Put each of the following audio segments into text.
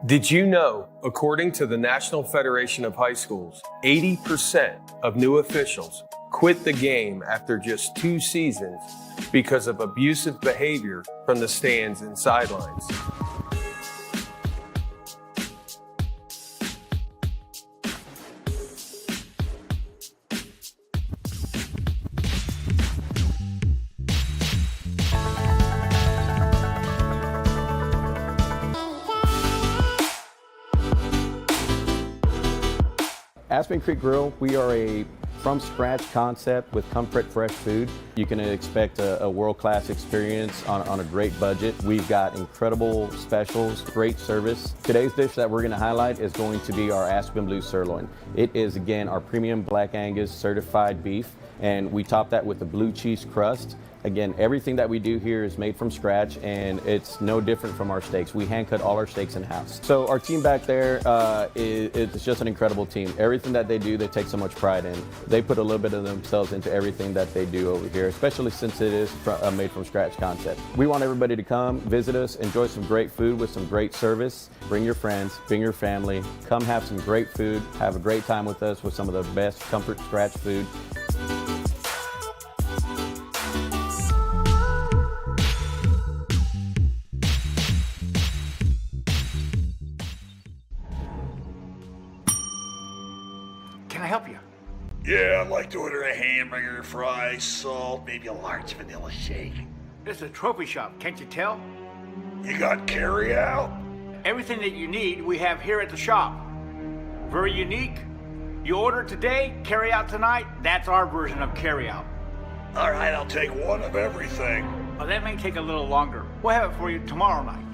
Did you know, according to the National Federation of High Schools, 80% of new officials quit the game after just 2 seasons because of abusive behavior from the stands and sidelines? Aspen Creek Grill, we are a from-scratch concept with comfort fresh food. You can expect a world-class experience on a great budget. We've got incredible specials, great service. Today's dish that we're going to highlight is going to be our Aspen Blue Sirloin. It is, again, our premium Black Angus certified beef, and we top that with a blue cheese crust. Again, everything that we do here is made from scratch, and it's no different from our steaks. We hand cut all our steaks in-house. So our team back there is just an incredible team. Everything that they do, they take so much pride in. They put a little bit of themselves into everything that they do over here, especially since it is a made from scratch concept. We want everybody to come, visit us, enjoy some great food with some great service. Bring your friends, bring your family, come have some great food, have a great time with us with some of the best comfort scratch food. Can I help you? Yeah, I'd like to order a hamburger, fries, salt, maybe a large vanilla shake. This is a trophy shop, can't you tell? You got carry out? Everything that you need, we have here at the shop. Very unique. You order today, carry out tonight. That's our version of carry out. All right, I'll take one of everything. Well, that may take a little longer. We'll have it for you tomorrow night.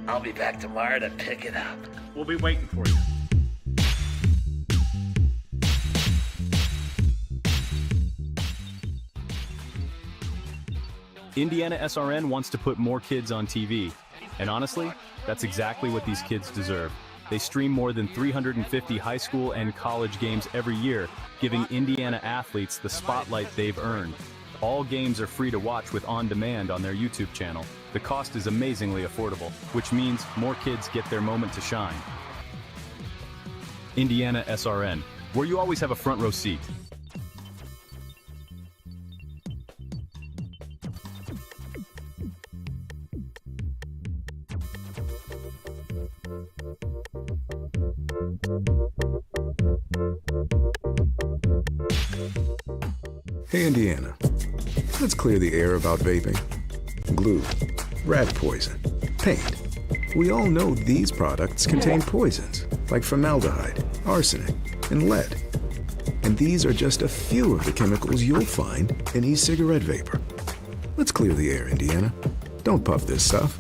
I'll be back tomorrow to pick it up. We'll be waiting for you. IndianaSRN wants to put more kids on TV. And honestly, that's exactly what these kids deserve. They stream more than 350 high school and college games every year, giving Indiana athletes the spotlight they've earned. All games are free to watch with on-demand on their YouTube channel. The cost is amazingly affordable, which means more kids get their moment to shine. IndianaSRN, where you always have a front row seat. Hey Indiana, let's clear the air about vaping. Glue, rat poison, paint. We all know these products contain poisons like formaldehyde, arsenic, and lead. And these are just a few of the chemicals you'll find in e-cigarette vapor. Let's clear the air, Indiana. Don't puff this stuff.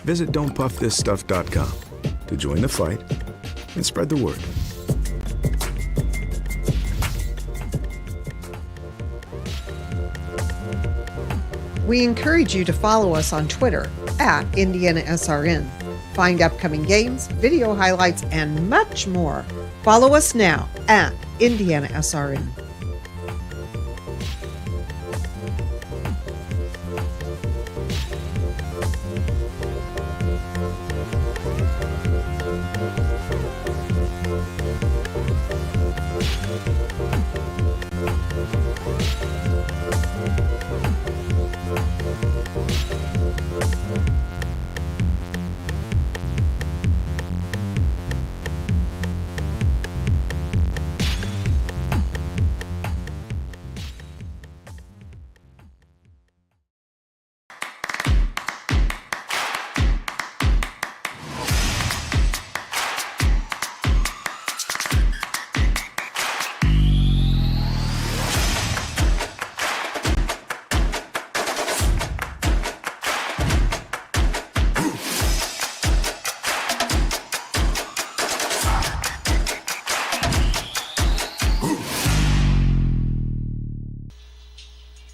Visit don'tpuffthisstuff.com to join the fight and spread the word. We encourage you to follow us on Twitter at IndianaSRN. Find upcoming games, video highlights, and much more. Follow us now at IndianaSRN.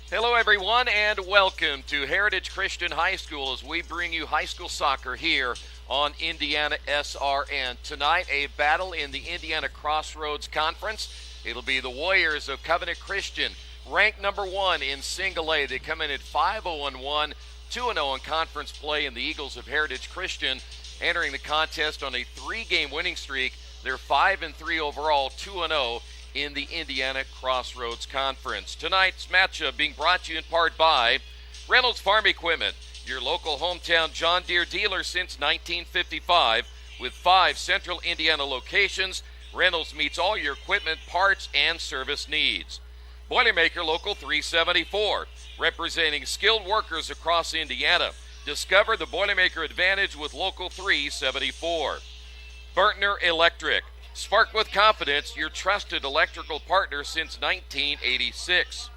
Hello everyone and welcome to Heritage Christian High School as we bring you high school soccer here on IndianaSRN. Tonight a battle in the Indiana Crossroads Conference. It'll be the Warriors of Covenant Christian, ranked number 1 in single A. They come in at 5-0-1, 2-0 in conference play, and the Eagles of Heritage Christian entering the contest on a 3-game winning streak. They're 5-3 overall, 2-0 in the Indiana Crossroads Conference. Tonight's matchup being brought to you in part by Reynolds Farm Equipment, your local hometown John Deere dealer since 1955. With 5 central Indiana locations, Reynolds meets all your equipment, parts, and service needs. Boilermaker Local 374, representing skilled workers across Indiana. Discover the Boilermaker advantage with Local 374. Burtner Electric, spark with confidence, your trusted electrical partner since 1986.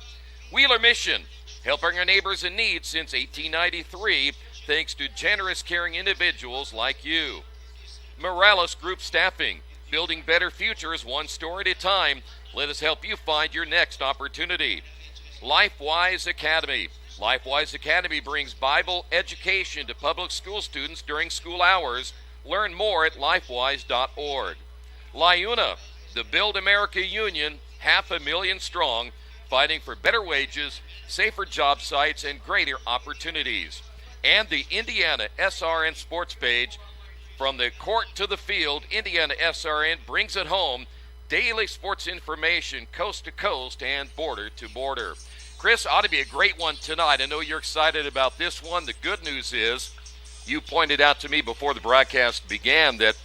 Wheeler Mission, helping our neighbors in need since 1893, thanks to generous, caring individuals like you. Morales Group Staffing, building better futures one store at a time. Let us help you find your next opportunity. LifeWise Academy. LifeWise Academy brings Bible education to public school students during school hours. Learn more at lifewise.org. LIUNA, the Build America Union, 500,000 strong, fighting for better wages, safer job sites, and greater opportunities. And the IndianaSRN sports page. From the court to the field, IndianaSRN brings it home. Daily sports information, coast to coast and border to border. Chris, ought to be a great one tonight. I know you're excited about this one. The good news is, you pointed out to me before the broadcast began that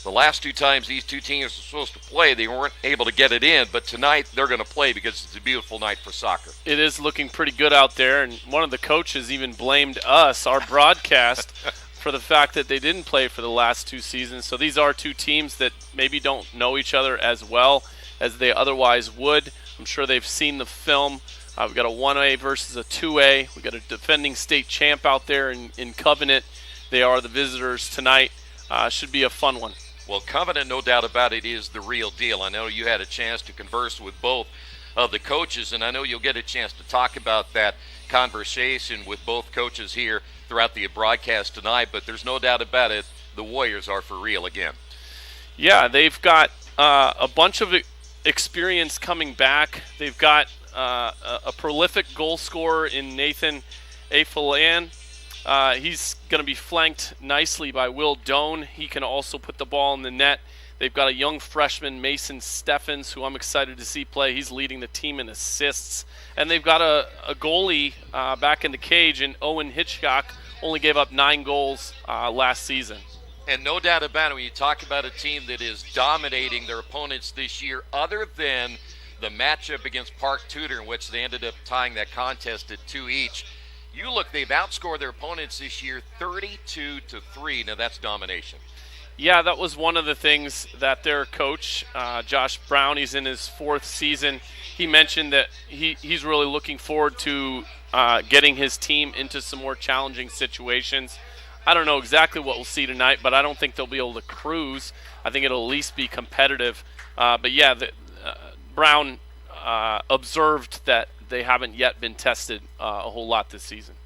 the last 2 times these 2 teams were supposed to play, they weren't able to get it in, but tonight they're going to play because it's a beautiful night for soccer. It is looking pretty good out there, and one of the coaches even blamed us, our broadcast, for the fact that they didn't play for the last 2 seasons. So these are 2 teams that maybe don't know each other as well as they otherwise would. I'm sure they've seen the film. We've got a 1A versus a 2A. We've got a defending state champ out there in Covenant. They are the visitors tonight. Should be a fun one. Well, Covenant, no doubt about it, is the real deal. I know you had a chance to converse with both of the coaches, and I know you'll get a chance to talk about that conversation with both coaches here throughout the broadcast tonight, but there's no doubt about it, the Warriors are for real again. Yeah, they've got a bunch of experience coming back. They've got a prolific goal scorer in Nathan Afalan. He's going to be flanked nicely by Will Doan. He can also put the ball in the net. They've got a young freshman, Mason Steffens, who I'm excited to see play. He's leading the team in assists. And they've got a goalie back in the cage, and Owen Hitchcock only gave up 9 goals last season. And no doubt about it, when you talk about a team that is dominating their opponents this year, other than the matchup against Park Tudor, in which they ended up tying that contest at 2 each, you look, they've outscored their opponents this year 32-3. Now that's domination. Yeah, that was one of the things that their coach, Josh Brown, he's in his 4th season. He mentioned that he's really looking forward to getting his team into some more challenging situations. I don't know exactly what we'll see tonight, but I don't think they'll be able to cruise. I think it'll at least be competitive. But yeah, Brown observed that they haven't yet been tested a whole lot this season.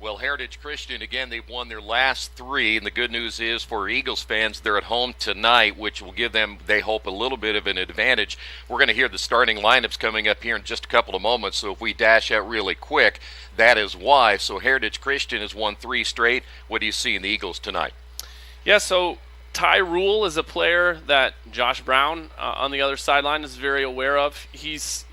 Well, Heritage Christian, again, they've won their last 3, and the good news is for Eagles fans, they're at home tonight, which will give them, they hope, a little bit of an advantage. We're going to hear the starting lineups coming up here in just a couple of moments, so if we dash out really quick, that is why. So Heritage Christian has won 3 straight. What do you see in the Eagles tonight? Yeah, so Ty Rule is a player that Josh Brown on the other sideline is very aware of. He's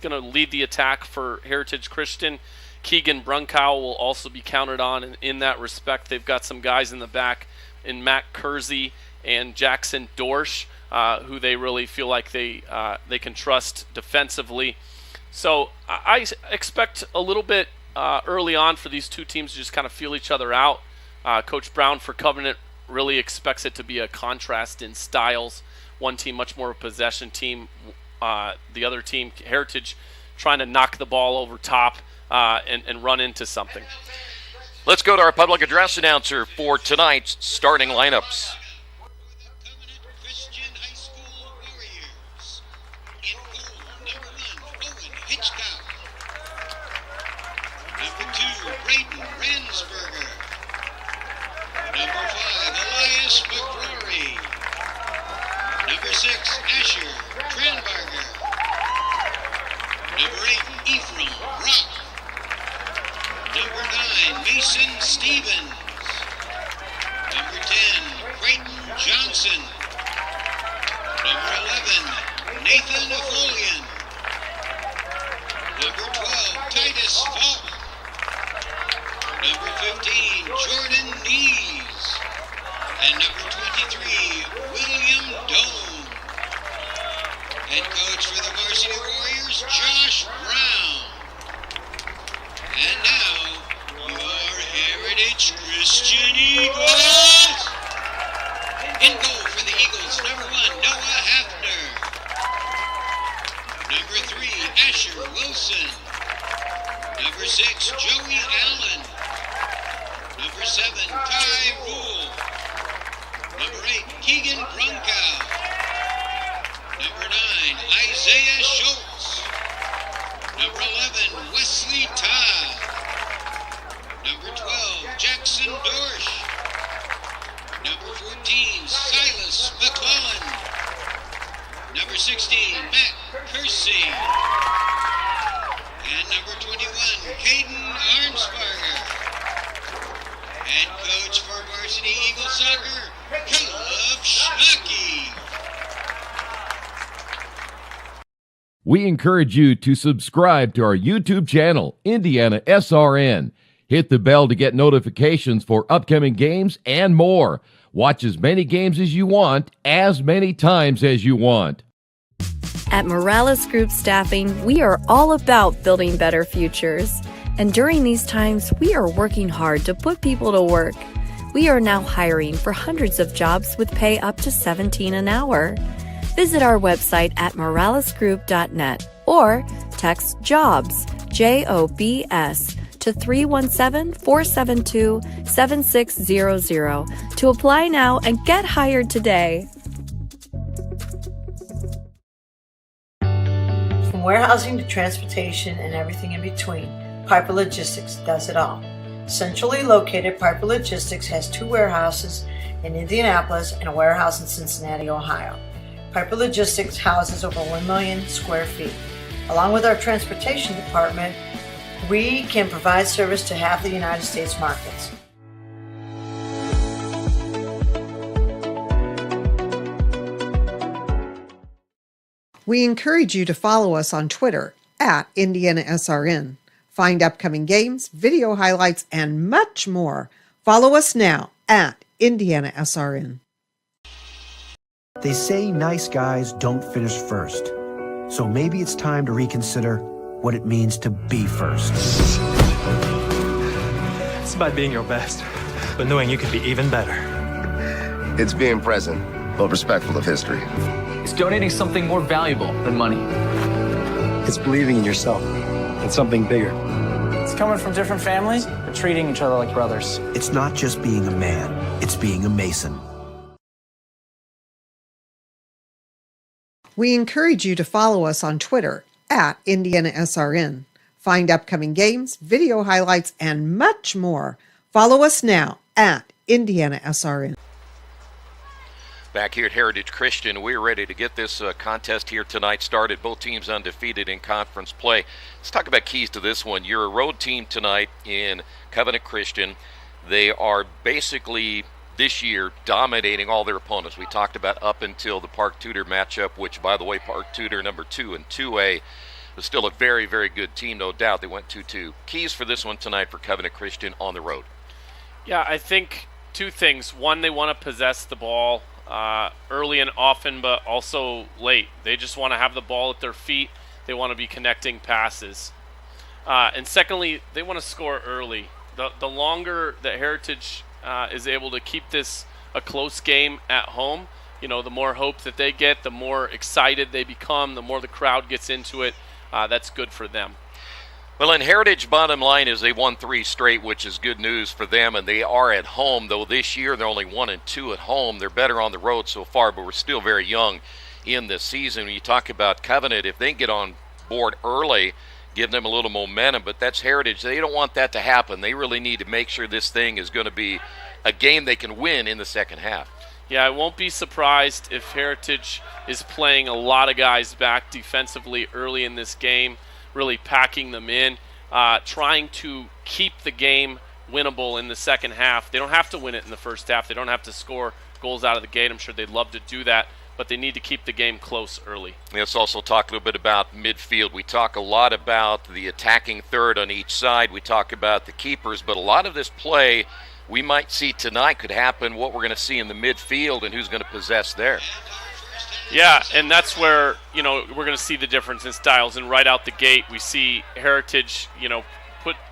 going to lead the attack for Heritage Christian. Keegan Brunkow will also be counted on in that respect. They've got some guys in the back in Matt Kersey and Jackson Dorsch, who they really feel like they can trust defensively. So I expect a little bit early on for these 2 teams to just kind of feel each other out. Coach Brown for Covenant really expects it to be a contrast in styles. One team much more a possession team. The other team, Heritage, trying to knock the ball over top and run into something. Let's go to our public address announcer for tonight's starting lineups. Number 2, Braden Ransberger. Number 5, Elias McCrory. Number 6, Asher Tranbarger. Number 8, Ephraim Brock. Number 9, Mason Stevens. Number 10, Jackson. Number 11, Nathan Afolian. Number 12, Titus Falk. Number 15, Jordan Nees. And number 23, William Doan. Head coach for the Varsity Warriors, Josh Brown. And now, your Heritage Christian Eagles. In goal for the Eagles, number 1, Noah Hafner. Number 3, Asher Wilson. Number 6, Joey Allen. Number 7, Ty Rule. Number 8, Keegan Brunkow. Number 9, Isaiah Schultz. Number 11, Wesley Todd. Number 12, Jackson Dorsch. Number 14, Silas McClellan. Number 16, Matt Kersey. And number 21, Caden Armsparger. Head coach for Varsity Eagle Soccer, Caleb Schmucky. We encourage you to subscribe to our YouTube channel, IndianaSRN. Hit the bell to get notifications for upcoming games and more. Watch as many games as you want, as many times as you want. At Morales Group Staffing, we are all about building better futures. And during these times, we are working hard to put people to work. We are now hiring for hundreds of jobs with pay up to $17 an hour. Visit our website at moralesgroup.net or text JOBS, JOBS, to 317-472-7600 to apply now and get hired today. From warehousing to transportation and everything in between, Piper Logistics does it all. Centrally located, Piper Logistics has 2 warehouses in Indianapolis and a warehouse in Cincinnati, Ohio. Piper Logistics houses over 1 million square feet. Along with our transportation department, we can provide service to half the United States markets. We encourage you to follow us on Twitter at IndianaSRN. Find upcoming games, video highlights, and much more. Follow us now at IndianaSRN. They say nice guys don't finish first. So maybe it's time to reconsider what it means to be first. It's about being your best, but knowing you could be even better. It's being present, but respectful of history. It's donating something more valuable than money. It's believing in yourself and something bigger. It's coming from different families, but treating each other like brothers. It's not just being a man, it's being a Mason. We encourage you to follow us on Twitter at IndianaSRN. Find upcoming games, video highlights, and much more. Follow us now at IndianaSRN. Back here at Heritage Christian, we're ready to get this contest here tonight started. Both teams undefeated in conference play. Let's talk about keys to this one. You're a road team tonight in Covenant Christian. They are basically this year dominating all their opponents. We talked about up until the Park Tudor matchup, which, by the way, Park Tudor number 2 in 2A was still a very, very good team, no doubt. They went 2-2. Keys for this one tonight for Covenant Christian on the road. Yeah, I think 2 things. One, they want to possess the ball early and often, but also late. They just want to have the ball at their feet. They want to be connecting passes. And secondly, they want to score early. The longer that Heritage is able to keep this a close game at home, you know, the more hope that they get, the more excited they become, the more the crowd gets into it. That's good for them. Well, in Heritage, bottom line is they won 3 straight, which is good news for them, and they are at home, though this year they're only 1-2 at home. They're better on the road so far, but we're still very young in this season. When you talk about Covenant, if they can get on board early, give them a little momentum, but that's Heritage. They don't want that to happen. They really need to make sure this thing is going to be a game they can win in the second half. Yeah, I won't be surprised if Heritage is playing a lot of guys back defensively early in this game, really packing them in, trying to keep the game winnable in the second half. They don't have to win it in the first half. They don't have to score goals out of the gate. I'm sure they'd love to do that, but they need to keep the game close early. Let's also talk a little bit about midfield. We talk a lot about the attacking third on each side. We talk about the keepers, but a lot of this play we might see tonight could happen, what we're going to see in the midfield and who's going to possess there. Yeah, and that's where, we're going to see the difference in styles. And right out the gate, we see Heritage,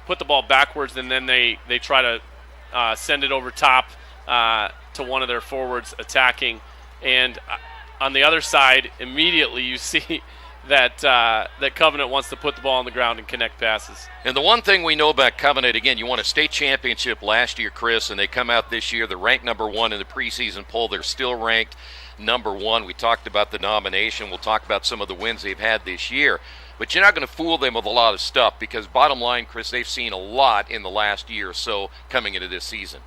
put the ball backwards, and then they try to send it over top to one of their forwards attacking. And on the other side, immediately you see that Covenant wants to put the ball on the ground and connect passes. And the one thing we know about Covenant, again, you won a state championship last year, Chris, and they come out this year. They're ranked number 1 in the preseason poll. They're still ranked number 1. We talked about the nomination. We'll talk about some of the wins they've had this year. But you're not going to fool them with a lot of stuff because bottom line, Chris, they've seen a lot in the last year or so coming into this season.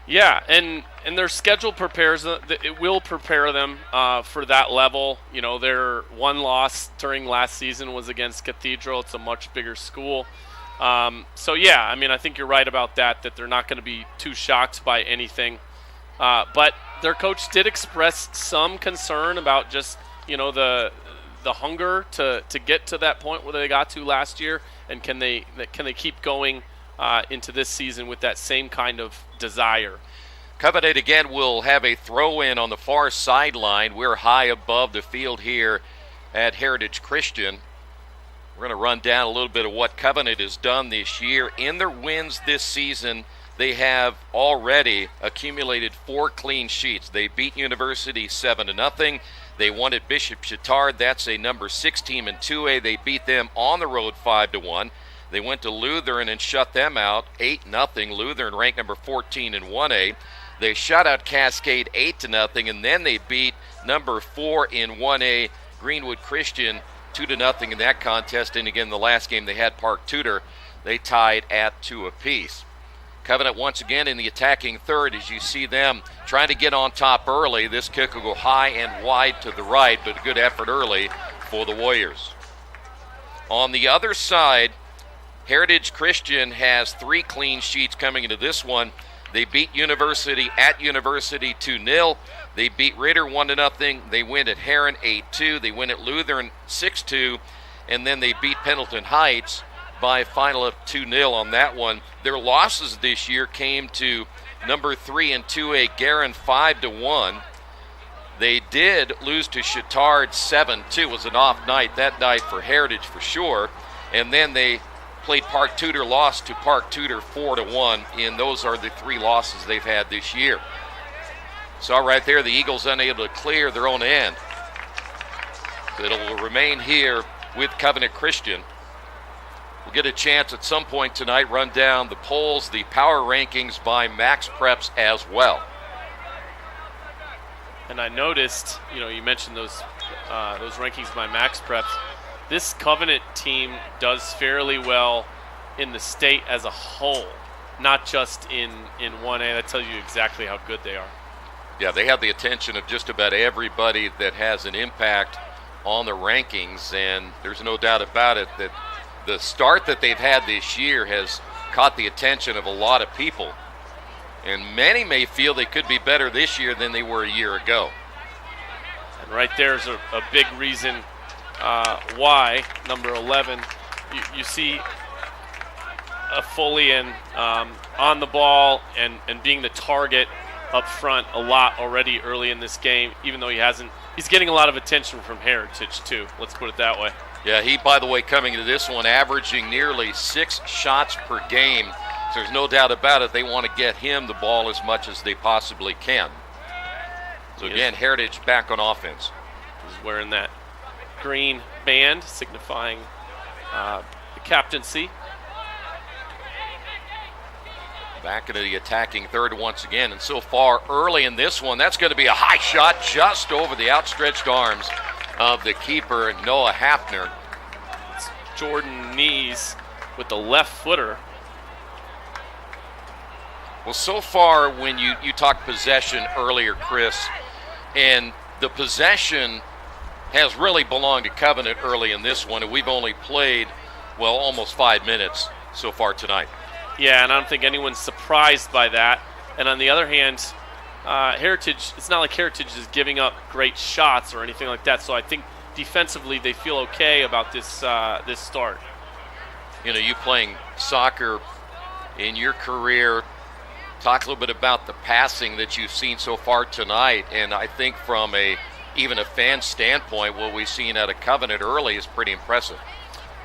Yeah, and their schedule it will prepare them for that level. Their one loss during last season was against Cathedral. It's a much bigger school. I think you're right about that they're not going to be too shocked by anything. But their coach did express some concern about just, the hunger to get to that point where they got to last year, and can they keep going into this season with that same kind of desire. Covenant again will have a throw-in on the far sideline. We're high above the field here at Heritage Christian. We're going to run down a little bit of what Covenant has done this year. In their wins this season, they have already accumulated 4 clean sheets. They beat University 7-0. They won at Bishop Chatard. That's a number 6 team in 2A. They beat them on the road 5-1. They went to Lutheran and shut them out 8-0. Lutheran ranked number 14 in 1A. They shut out Cascade 8-0, and then they beat number 4 in 1A, Greenwood Christian, 2-0 in that contest. And again, the last game they had Park Tudor, they tied at 2 apiece. Covenant once again in the attacking third as you see them trying to get on top early. This kick will go high and wide to the right, but a good effort early for the Warriors. On the other side, Heritage Christian has 3 clean sheets coming into this one. They beat University at University 2-0. They beat Ritter 1-0. They win at Heron 8-2. They win at Lutheran 6-2. And then they beat Pendleton Heights by a final of 2-0 on that one. Their losses this year came to number 3 in 2A, Guerin 5-1. They did lose to Chatard 7-2. It was an off night that night for Heritage for sure. And then they played Park Tudor, lost to Park Tudor 4-1, and those are the 3 losses they've had this year. So right there, the Eagles unable to clear their own end. So it'll remain here with Covenant Christian. We'll get a chance at some point tonight, run down the polls, the power rankings by Max Preps as well. And I noticed, you mentioned those rankings by Max Preps. This Covenant team does fairly well in the state as a whole, not just in 1A. That tells you exactly how good they are. Yeah, they have the attention of just about everybody that has an impact on the rankings, and there's no doubt about it that the start that they've had this year has caught the attention of a lot of people. And many may feel they could be better this year than they were a year ago. And right there's a big reason why, number 11, you see a Folian on the ball and being the target up front a lot already early in this game, even though he's getting a lot of attention from Heritage too. Let's put it that way. Yeah, he, by the way, coming into this one, averaging nearly 6 shots per game. So there's no doubt about it. They want to get him the ball as much as they possibly can. So again, Heritage back on offense. He's wearing that green band signifying the captaincy. Back into the attacking third once again. And so far early in this one, that's going to be a high shot just over the outstretched arms of the keeper, Noah Hafner. It's Jordan Nees with the left footer. Well, so far when you talked possession earlier, Chris, and the possession has really belonged to Covenant early in this one, and we've only played, well, almost 5 minutes so far tonight. Yeah, and I don't think anyone's surprised by that. And on the other hand, Heritage, it's not like Heritage is giving up great shots or anything like that. So I think defensively they feel okay about this start. You know, you playing soccer in your career, talk a little bit about the passing that you've seen so far tonight. And I think from even a fan standpoint, what we've seen out of Covenant early is pretty impressive.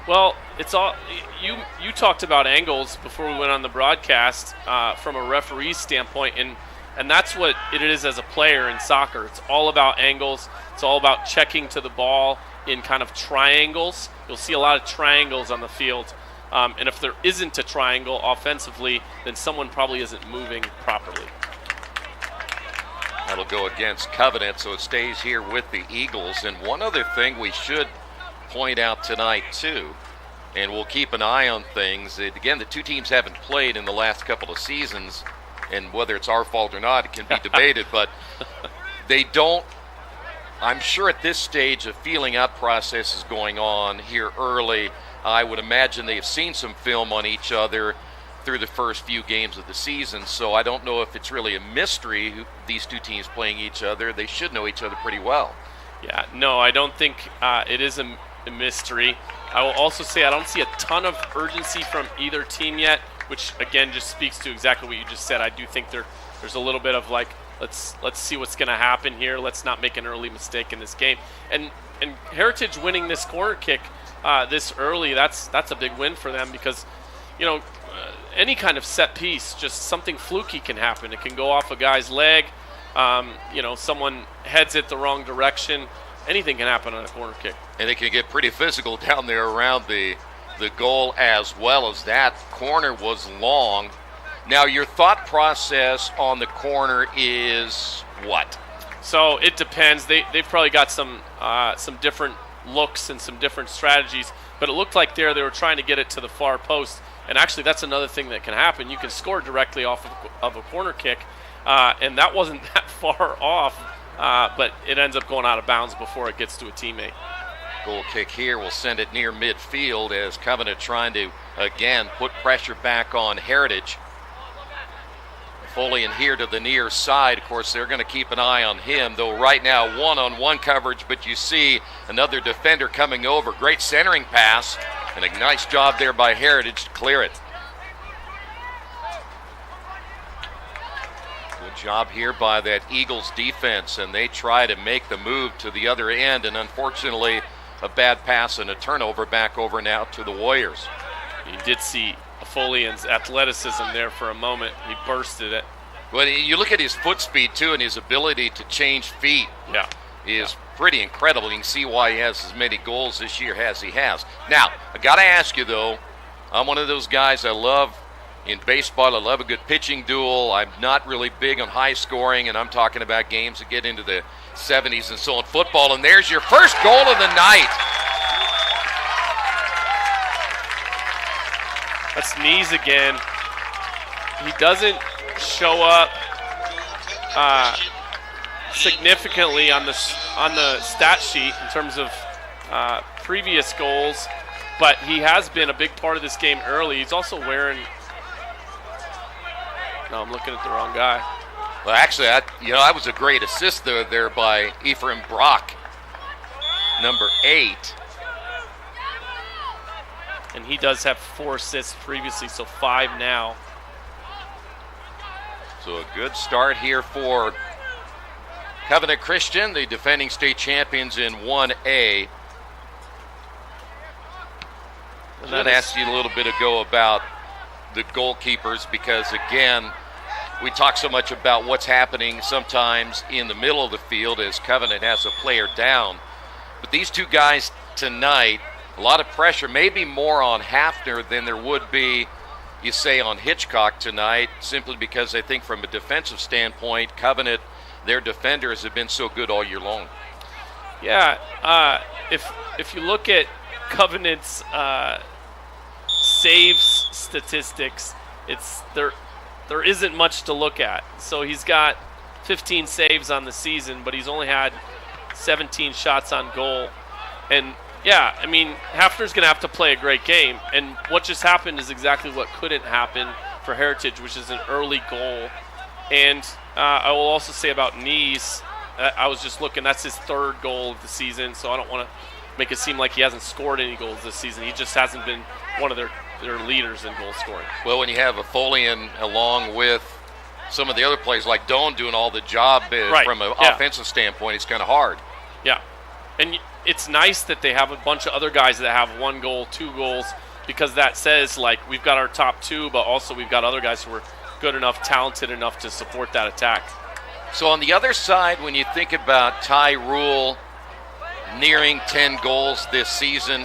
Well, it's all you talked about angles before we went on the broadcast from a referee standpoint, and that's what it is as a player in soccer. It's all about angles. It's all about checking to the ball in kind of triangles. You'll see a lot of triangles on the field, and if there isn't a triangle offensively, then someone probably isn't moving properly. That'll go against Covenant, so it stays here with the Eagles. And one other thing we should point out tonight too, and we'll keep an eye on things. Again, the two teams haven't played in the last couple of seasons, and whether it's our fault or not, it can be debated, but they don't, I'm sure at this stage a feeling out process is going on here early. I would imagine they've seen some film on each other through the first few games of the season, so I don't know if it's really a mystery who these two teams playing each other. They should know each other pretty well. Yeah, no, I don't think it is a mystery. I will also say I don't see a ton of urgency from either team yet, which again just speaks to exactly what you just said. I do think there's a little bit of like, let's see what's going to happen here. Let's not make an early mistake in this game. And Heritage winning this corner kick this early, that's a big win for them because, you know, any kind of set piece, just something fluky can happen. It can go off a guy's leg. You know, someone heads it the wrong direction. Anything can happen on a corner kick. And they can get pretty physical down there around the goal as well. As that corner was long. Now, your thought process on the corner is what? So it depends. They've probably got some different looks and some different strategies, but it looked like they were trying to get it to the far post. And actually, that's another thing that can happen. You can score directly off of a corner kick, and that wasn't that far off, but it ends up going out of bounds before it gets to a teammate. Goal kick here will send it near midfield as Covenant trying to, again, put pressure back on Heritage. Foley in here to the near side. Of course, they're going to keep an eye on him, though right now one-on-one coverage, but you see another defender coming over. Great centering pass, and a nice job there by Heritage to clear it. Good job here by that Eagles defense, and they try to make the move to the other end, and unfortunately a bad pass and a turnover back over now to the Warriors. You did see Folian's athleticism there for a moment. He bursted it. Well, you look at his foot speed, too, and his ability to change feet is pretty incredible. You can see why he has as many goals this year as he has. Now, I got to ask you, though, I'm one of those guys I love in baseball. I love a good pitching duel. I'm not really big on high scoring, and I'm talking about games that get into the 70s and so on. Football, and there's your first goal of the night. That's knees again. He doesn't show up significantly on the stat sheet in terms of previous goals, but he has been a big part of this game early. He's also wearing. No, I'm looking at the wrong guy. Well, actually, that was a great assist there by Ephraim Brock, number 8. And he does have 4 assists previously, so 5 now. So a good start here for Covenant Christian, the defending state champions in 1A. I'm going to ask you a little bit ago about the goalkeepers because, again, we talk so much about what's happening sometimes in the middle of the field as Covenant has a player down. But these two guys tonight, a lot of pressure, maybe more on Hafner than there would be, you say, on Hitchcock tonight, simply because I think from a defensive standpoint, Covenant, their defenders have been so good all year long. Yeah, if you look at Covenant's saves statistics, there isn't much to look at. So he's got 15 saves on the season, but he's only had 17 shots on goal. And yeah, I mean, Hafner's going to have to play a great game. And what just happened is exactly what couldn't happen for Heritage, which is an early goal. And I will also say about Knees, I was just looking, that's his 3rd goal of the season, so I don't want to make it seem like he hasn't scored any goals this season. He just hasn't been one of their leaders in goal scoring. Well, when you have a Folian along with some of the other players like Doan doing all the job from an offensive standpoint, it's kind of hard. Yeah. And it's nice that they have a bunch of other guys that have 1 goal, 2 goals, because that says, like, we've got our top 2, but also we've got other guys who are good enough, talented enough to support that attack. So on the other side, when you think about Ty Rule nearing 10 goals this season,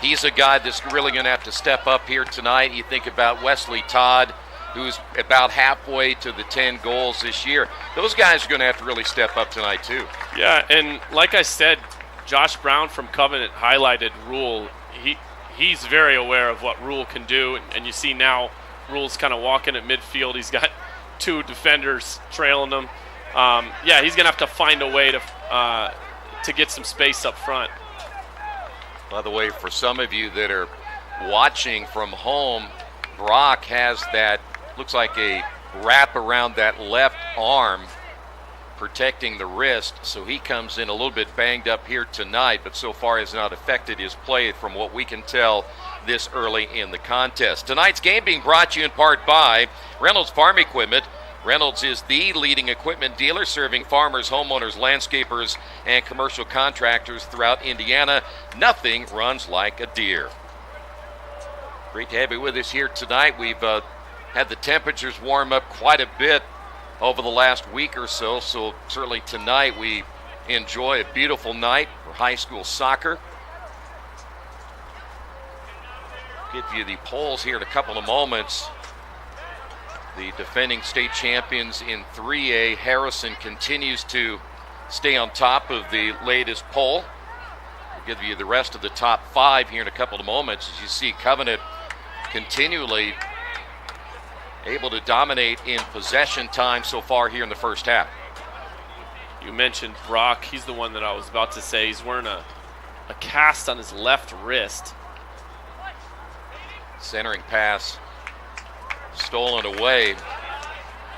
he's a guy that's really going to have to step up here tonight. You think about Wesley Todd, who's about halfway to the 10 goals this year. Those guys are going to have to really step up tonight too. Yeah, and like I said, Josh Brown from Covenant highlighted Rule. He's very aware of what Rule can do, and you see now Rule's kind of walking at midfield. He's got 2 defenders trailing him. He's going to have to find a way to get some space up front. By the way, for some of you that are watching from home, Brock has that, looks like a wrap around that left arm protecting the wrist, so he comes in a little bit banged up here tonight, but so far has not affected his play from what we can tell this early in the contest. Tonight's game being brought to you in part by Reynolds Farm Equipment. Reynolds is the leading equipment dealer serving farmers, homeowners, landscapers, and commercial contractors throughout Indiana. Nothing runs like a deer. Great to have you with us here tonight. We've had the temperatures warm up quite a bit over the last week or so, so certainly tonight we enjoy a beautiful night for high school soccer. Give you the polls here in a couple of moments. The defending state champions in 3A, Harrison, continues to stay on top of the latest poll. We'll give you the rest of the top 5 here in a couple of moments. As you see, Covenant continually able to dominate in possession time so far here in the first half. You mentioned Brock. He's the one that I was about to say. He's wearing a cast on his left wrist. Centering pass stolen away,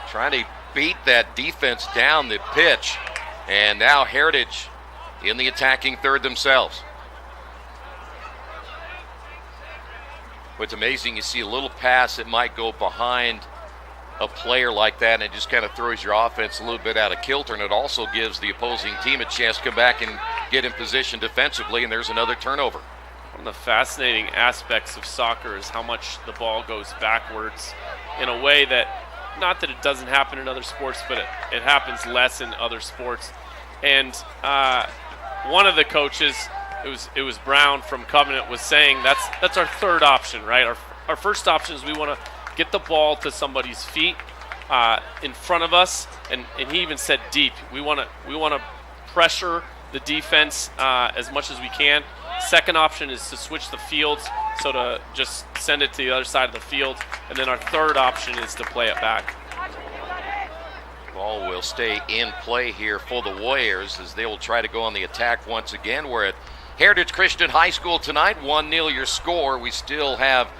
trying to beat that defense down the pitch, and now Heritage in the attacking third themselves. What's amazing, you see a little pass that might go behind a player like that, and it just kind of throws your offense a little bit out of kilter, and it also gives the opposing team a chance to come back and get in position defensively, and there's another turnover. One of the fascinating aspects of soccer is how much the ball goes backwards in a way that, not that it doesn't happen in other sports, but it happens less in other sports. And one of the coaches, it was Brown from Covenant, was saying that's our third option, right? Our first option is we want to get the ball to somebody's feet in front of us, and he even said deep. We want to pressure the defense as much as we can. Second option is to switch the fields, so to just send it to the other side of the field. And then our third option is to play it back. Ball will stay in play here for the Warriors as they will try to go on the attack once again. We're at Heritage Christian High School tonight, 1-0 your score. We still have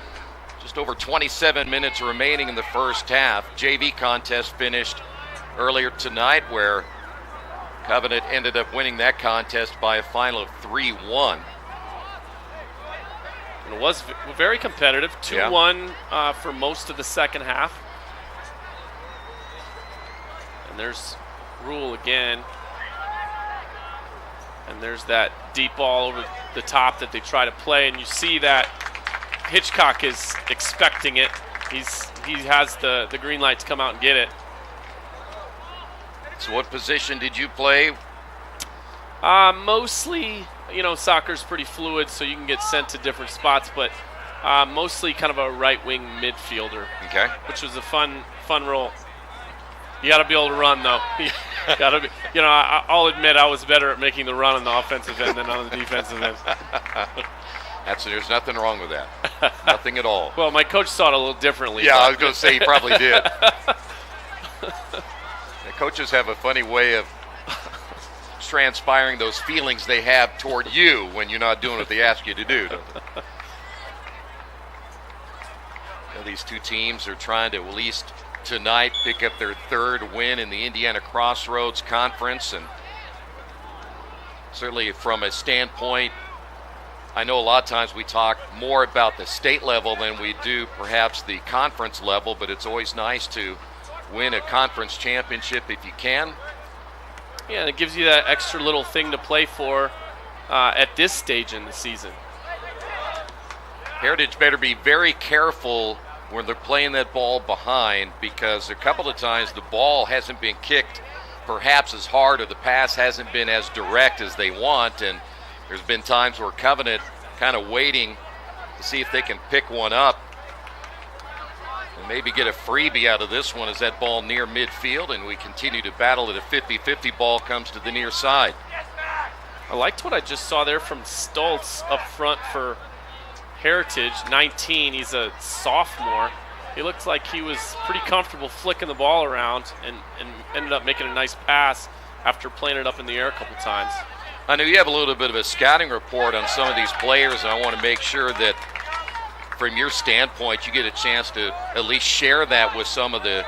just over 27 minutes remaining in the first half. JV contest finished earlier tonight where Covenant ended up winning that contest by a final of 3-1. And it was very competitive, 2-1 for most of the second half. And there's Rule again. And there's that deep ball over the top that they try to play. And you see that Hitchcock is expecting it. He has the green light to come out and get it. So what position did you play? Mostly, soccer's pretty fluid, so you can get sent to different spots, but mostly kind of a right-wing midfielder. Okay. Which was a fun role. You got to be able to run, though. I'll admit I was better at making the run on the offensive end than on the defensive end. There's nothing wrong with that. Nothing at all. Well, my coach saw it a little differently. Yeah, I was going to say he probably did. The coaches have a funny way of transpiring those feelings they have toward you when you're not doing what they ask you to do. These two teams are trying to at least tonight, pick up their third win in the Indiana Crossroads Conference. And certainly from a standpoint, I know a lot of times we talk more about the state level than we do perhaps the conference level, but it's always nice to win a conference championship if you can. Yeah, and it gives you that extra little thing to play for at this stage in the season. Heritage better be very careful when they're playing that ball behind, because a couple of times the ball hasn't been kicked perhaps as hard, or the pass hasn't been as direct as they want, and there's been times where Covenant kind of waiting to see if they can pick one up and maybe get a freebie out of this one as that ball near midfield, and we continue to battle it. A 50-50 ball comes to the near side. I liked what I just saw there from Stoltz up front for Heritage, 19. He's a sophomore. He looked like he was pretty comfortable flicking the ball around and ended up making a nice pass after playing it up in the air a couple times. I know you have a little bit of a scouting report on some of these players, and I want to make sure that from your standpoint you get a chance to at least share that with some of the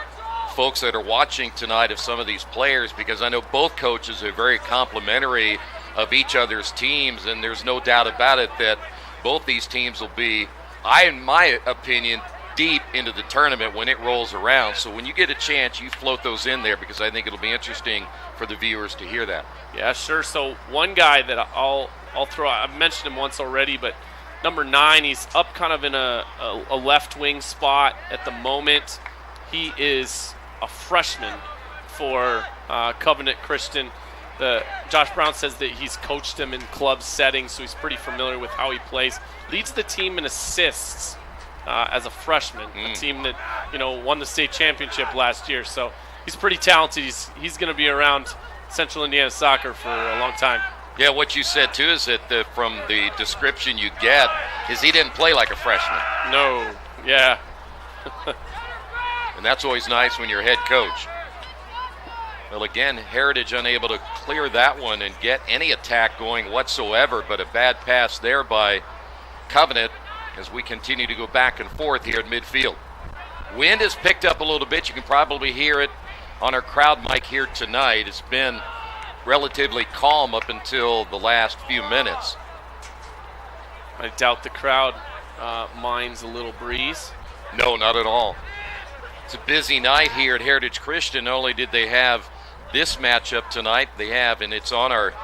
folks that are watching tonight of some of these players, because I know both coaches are very complimentary of each other's teams, and there's no doubt about it that both these teams will be, in my opinion, deep into the tournament when it rolls around. So when you get a chance, you float those in there, because I think it'll be interesting for the viewers to hear that. Yeah, sure. So one guy that I'll throw out, I've mentioned him once already, but number 9, he's up kind of in a left wing spot at the moment. He is a freshman for Covenant Christian. Josh Brown says that he's coached him in club settings, so he's pretty familiar with how he plays. Leads the team in assists as a freshman, a team that won the state championship last year. So he's pretty talented. He's going to be around Central Indiana soccer for a long time. Yeah, what you said too is that from the description you get is he didn't play like a freshman. No, yeah. And that's always nice when you're head coach. Well, again, Heritage unable to clear that one and get any attack going whatsoever, but a bad pass there by Covenant as we continue to go back and forth here at midfield. Wind has picked up a little bit. You can probably hear it on our crowd mic here tonight. It's been relatively calm up until the last few minutes. I doubt the crowd minds a little breeze. No, not at all. It's a busy night here at Heritage Christian. Not only did they have this matchup tonight, they have, and it's on our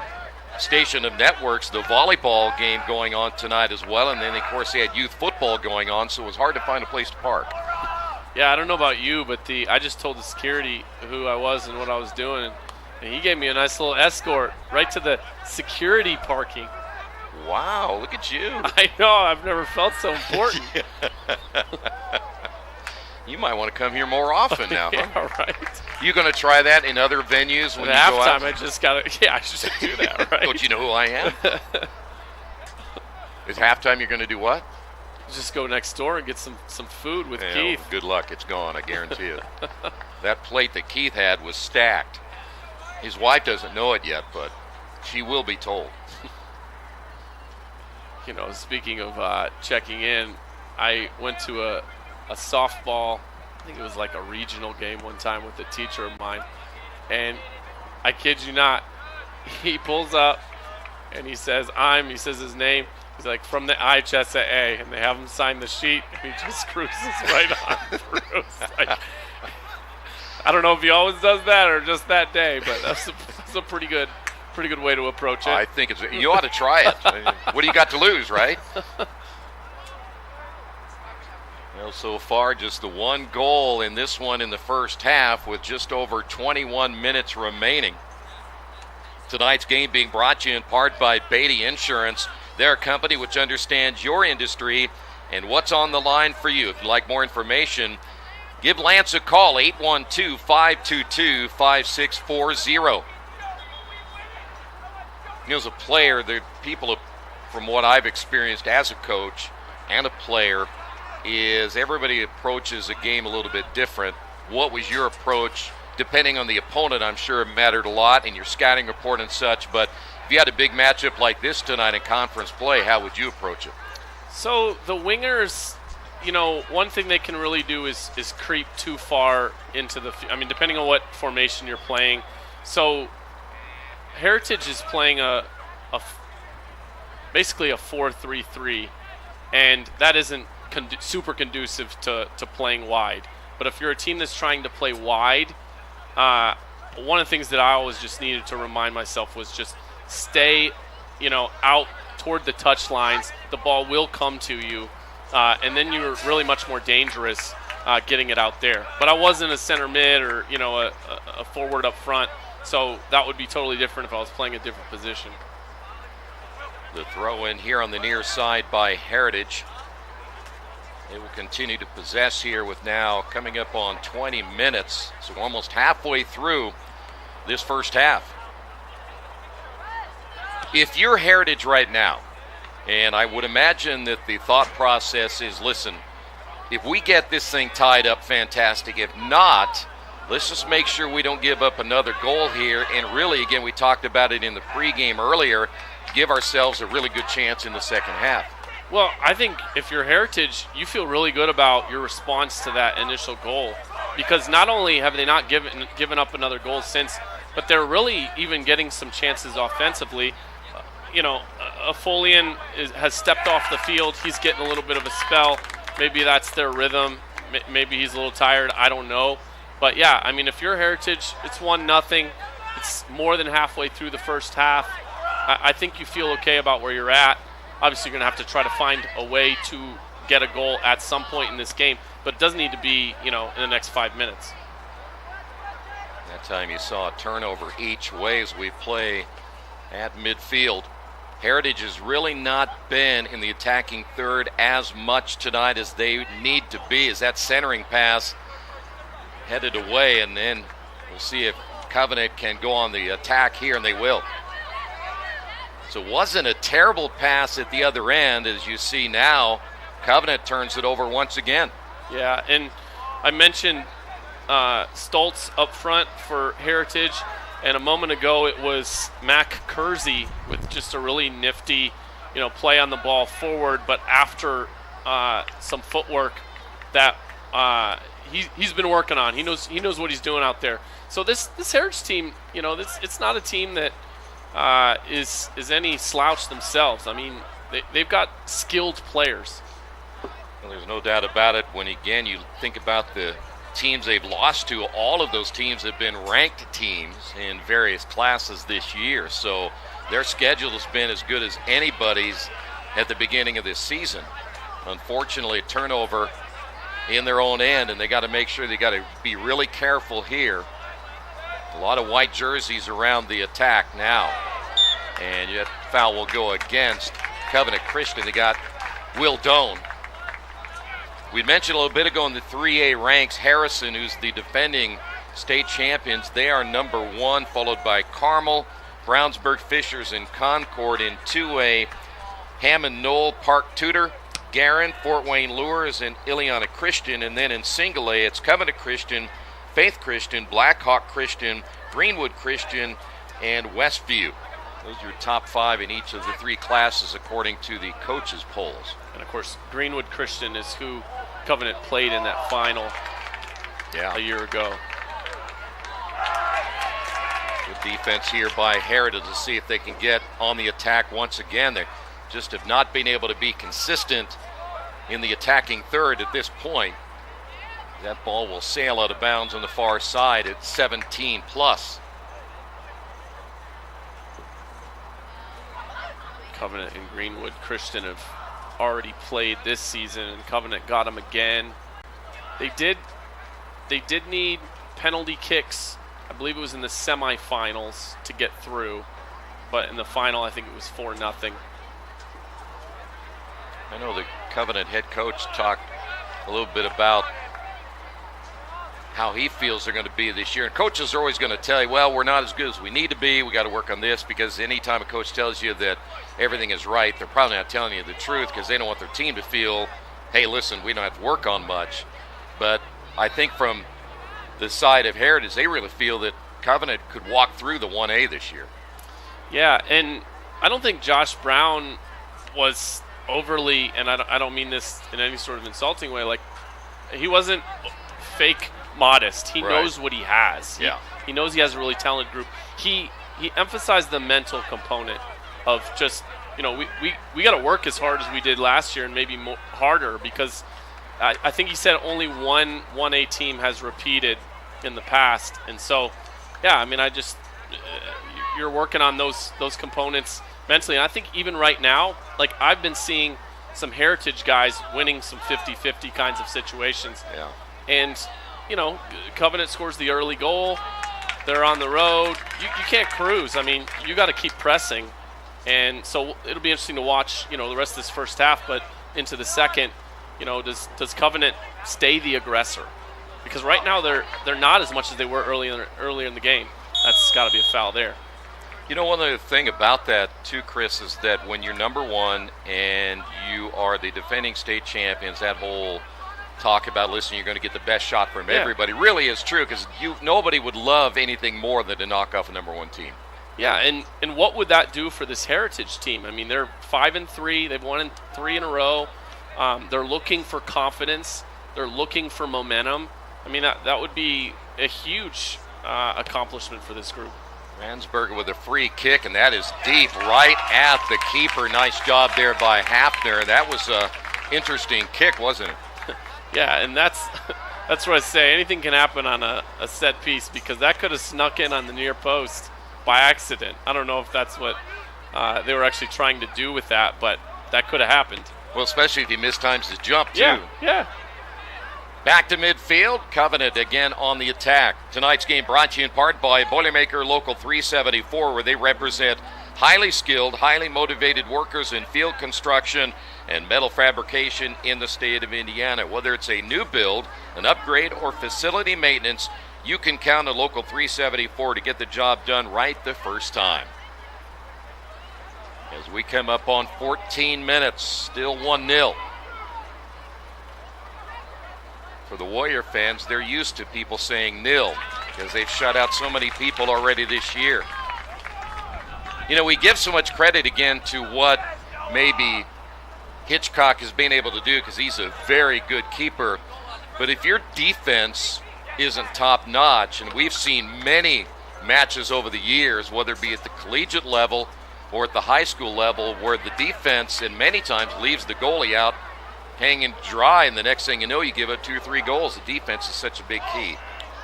station of networks, the volleyball game going on tonight as well, and then of course they had youth football going on, so it was hard to find a place to park. Yeah, I don't know about you, but I just told the security who I was and what I was doing, and he gave me a nice little escort right to the security parking. Wow, look at you. I know, I've never felt so important. You might want to come here more often now. Yeah, huh? right. You going to try that in other venues when At you go out? halftime, I just got to, I should do that, right? Don't you know who I am? Is halftime you're going to do what? Just go next door and get some food with Keith. Good luck. It's gone, I guarantee it. That plate that Keith had was stacked. His wife doesn't know it yet, but she will be told. Speaking of checking in, I went to a softball, I think it was like a regional game one time with a teacher of mine, and I kid you not, he pulls up and he says his name, he's like, from the IHSAA, and they have him sign the sheet, and he just cruises right on through. Like, I don't know if he always does that or just that day, but that's a pretty good way to approach it. I think you ought to try it. What do you got to lose, right? Well, so far, just the one goal in this one in the first half with just over 21 minutes remaining. Tonight's game being brought to you in part by Beatty Insurance. They're a company which understands your industry and what's on the line for you. If you'd like more information, give Lance a call, 812-522-5640. As a player, people, from what I've experienced as a coach and a player, is everybody approaches a game a little bit different. What was your approach? Depending on the opponent, I'm sure it mattered a lot in your scouting report and such, but if you had a big matchup like this tonight in conference play, how would you approach it? So the wingers, one thing they can really do is creep too far into the depending on what formation you're playing. So Heritage is playing basically a 4-3-3, and that isn't super conducive to playing wide. But if you're a team that's trying to play wide, one of the things that I always just needed to remind myself was just stay, out toward the touch lines. The ball will come to you, and then you're really much more dangerous getting it out there. But I wasn't a center mid or, a forward up front, so that would be totally different if I was playing a different position. The throw in here on the near side by Heritage. They will continue to possess here with now coming up on 20 minutes. So almost halfway through this first half. If you're Heritage right now, and I would imagine that the thought process is, listen, if we get this thing tied up, fantastic. If not, let's just make sure we don't give up another goal here. And really, again, we talked about it in the pregame earlier, give ourselves a really good chance in the second half. Well, I think if you're Heritage, you feel really good about your response to that initial goal, because not only have they not given up another goal since, but they're really even getting some chances offensively. Afolian has stepped off the field. He's getting a little bit of a spell. Maybe that's their rhythm. Maybe he's a little tired. I don't know. But, yeah, if you're Heritage, it's 1-0. It's more than halfway through the first half. I think you feel okay about where you're at. Obviously, you're going to have to try to find a way to get a goal at some point in this game, but it doesn't need to be, in the next 5 minutes. That time you saw a turnover each way as we play at midfield. Heritage has really not been in the attacking third as much tonight as they need to be, as that centering pass headed away, and then we'll see if Covenant can go on the attack here, and they will. So it wasn't a terrible pass at the other end. As you see now, Covenant turns it over once again. Yeah, and I mentioned Stoltz up front for Heritage, and a moment ago it was Mac Kersey with just a really nifty, play on the ball forward, but after some footwork that he's been working on. He knows what he's doing out there. So this Heritage team, it's not a team that is any slouch themselves. They've got skilled players. Well, there's no doubt about it. When, again, you think about the teams they've lost to, all of those teams have been ranked teams in various classes this year. So their schedule has been as good as anybody's at the beginning of this season. Unfortunately, a turnover in their own end, and they got to make sure they got to be really careful here. A lot of white jerseys around the attack now. And yet foul will go against Covenant Christian. They got Will Doan. We mentioned a little bit ago in the 3A ranks, Harrison, who's the defending state champions. They are number 1, followed by Carmel, Brownsburg Fishers, and Concord. In 2A, Hammond Knoll, Park Tudor, Garin, Fort Wayne Lures, and Ileana Christian. And then in single A, it's Covenant Christian, Faith Christian, Blackhawk Christian, Greenwood Christian, and Westview. Those are your top 5 in each of the 3 classes according to the coaches' polls. And, of course, Greenwood Christian is who Covenant played in that final a year ago. Good defense here by Heritage to see if they can get on the attack once again. They just have not been able to be consistent in the attacking third at this point. That ball will sail out of bounds on the far side at 17 plus. Covenant and Greenwood Christian have already played this season, and Covenant got them again. They did need penalty kicks. I believe it was in the semifinals to get through, but in the final I think it was 4-0. I know the Covenant head coach talked a little bit about how he feels they're going to be this year. And coaches are always going to tell you, well, we're not as good as we need to be. We got to work on this, because anytime a coach tells you that everything is right, they're probably not telling you the truth, because they don't want their team to feel, hey, listen, we don't have to work on much. But I think from the side of Heritage, they really feel that Covenant could walk through the 1A this year. Yeah, and I don't think Josh Brown was overly, and I don't mean this in any sort of insulting way, like he wasn't fake modest. He knows what he has. He knows he has a really talented group. He emphasized the mental component of just, we got to work as hard as we did last year and maybe more harder, because I think he said only one 1A team has repeated in the past. And so, you're working on those components mentally. And I think even right now, like I've been seeing some Heritage guys winning some 50-50 kinds of situations. Yeah. And, Covenant scores the early goal. They're on the road. You can't cruise. I mean, you got to keep pressing. And so it'll be interesting to watch, the rest of this first half, but into the second, does Covenant stay the aggressor? Because right now they're not as much as they were earlier in the game. That's got to be a foul there. One other thing about that, too, Chris, is that when you're number one and you are the defending state champions, that whole talk about, listen, you're going to get the best shot from everybody really is true, because nobody would love anything more than to knock off a number one team. Yeah, and what would that do for this Heritage team? I mean, they're 5-3. They've won 3 in a row. They're looking for confidence. They're looking for momentum. I mean, that would be a huge accomplishment for this group. Ransberger with a free kick, and that is deep right at the keeper. Nice job there by Hafner. That was an interesting kick, wasn't it? Yeah, and that's what I say. Anything can happen on a set piece, because that could have snuck in on the near post by accident. I don't know if that's what they were actually trying to do with that, but that could have happened. Well, especially if he mistimes his jump, too. Yeah. Back to midfield. Covenant again on the attack. Tonight's game brought to you in part by Boilermaker Local 374, where they represent highly skilled, highly motivated workers in field construction and metal fabrication in the state of Indiana. Whether it's a new build, an upgrade, or facility maintenance, you can count on Local 374 to get the job done right the first time. As we come up on 14 minutes, still 1-0. For the Warrior fans, they're used to people saying nil because they've shut out so many people already this year. We give so much credit again to what maybe Hitchcock has been able to do, because he's a very good keeper. But if your defense isn't top notch, and we've seen many matches over the years, whether it be at the collegiate level or at the high school level, where the defense and many times leaves the goalie out hanging dry, and the next thing you know, you give up 2 or 3 goals. The defense is such a big key.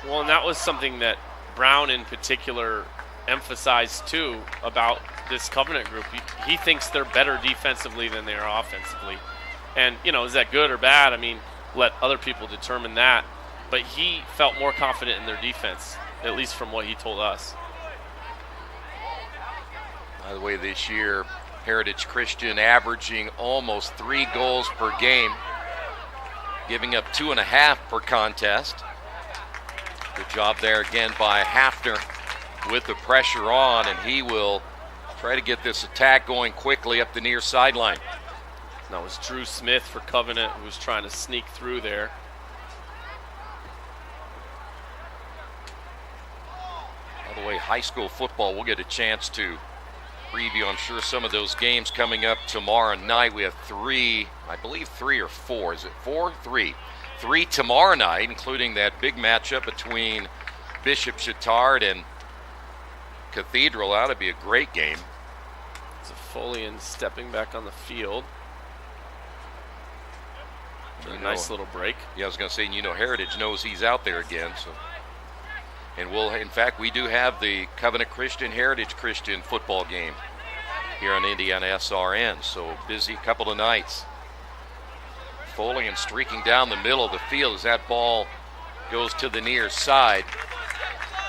Well, and that was something that Brown in particular emphasized too about this Covenant group. He thinks they're better defensively than they are offensively. And, is that good or bad? I mean, let other people determine that. But he felt more confident in their defense, at least from what he told us. By the way, this year, Heritage Christian averaging almost 3 goals per game, giving up 2.5 per contest. Good job there again by Hafner with the pressure on, and he will try to get this attack going quickly up the near sideline. That was Drew Smith for Covenant, who was trying to sneak through there. By the way, high school football, we'll get a chance to preview, I'm sure, some of those games coming up tomorrow night. We have 3, I believe 3 or 4. Is it 4? 3. 3 tomorrow night, including that big matchup between Bishop Chittard and Cathedral. That'll be a great game. It's a Folian stepping back on the field. A nice little break. Yeah, I was going to say, Heritage knows he's out there again. So, and in fact, we do have the Covenant Christian Heritage Christian football game here on IndianaSRN. So busy couple of nights. Folian streaking down the middle of the field as that ball goes to the near side.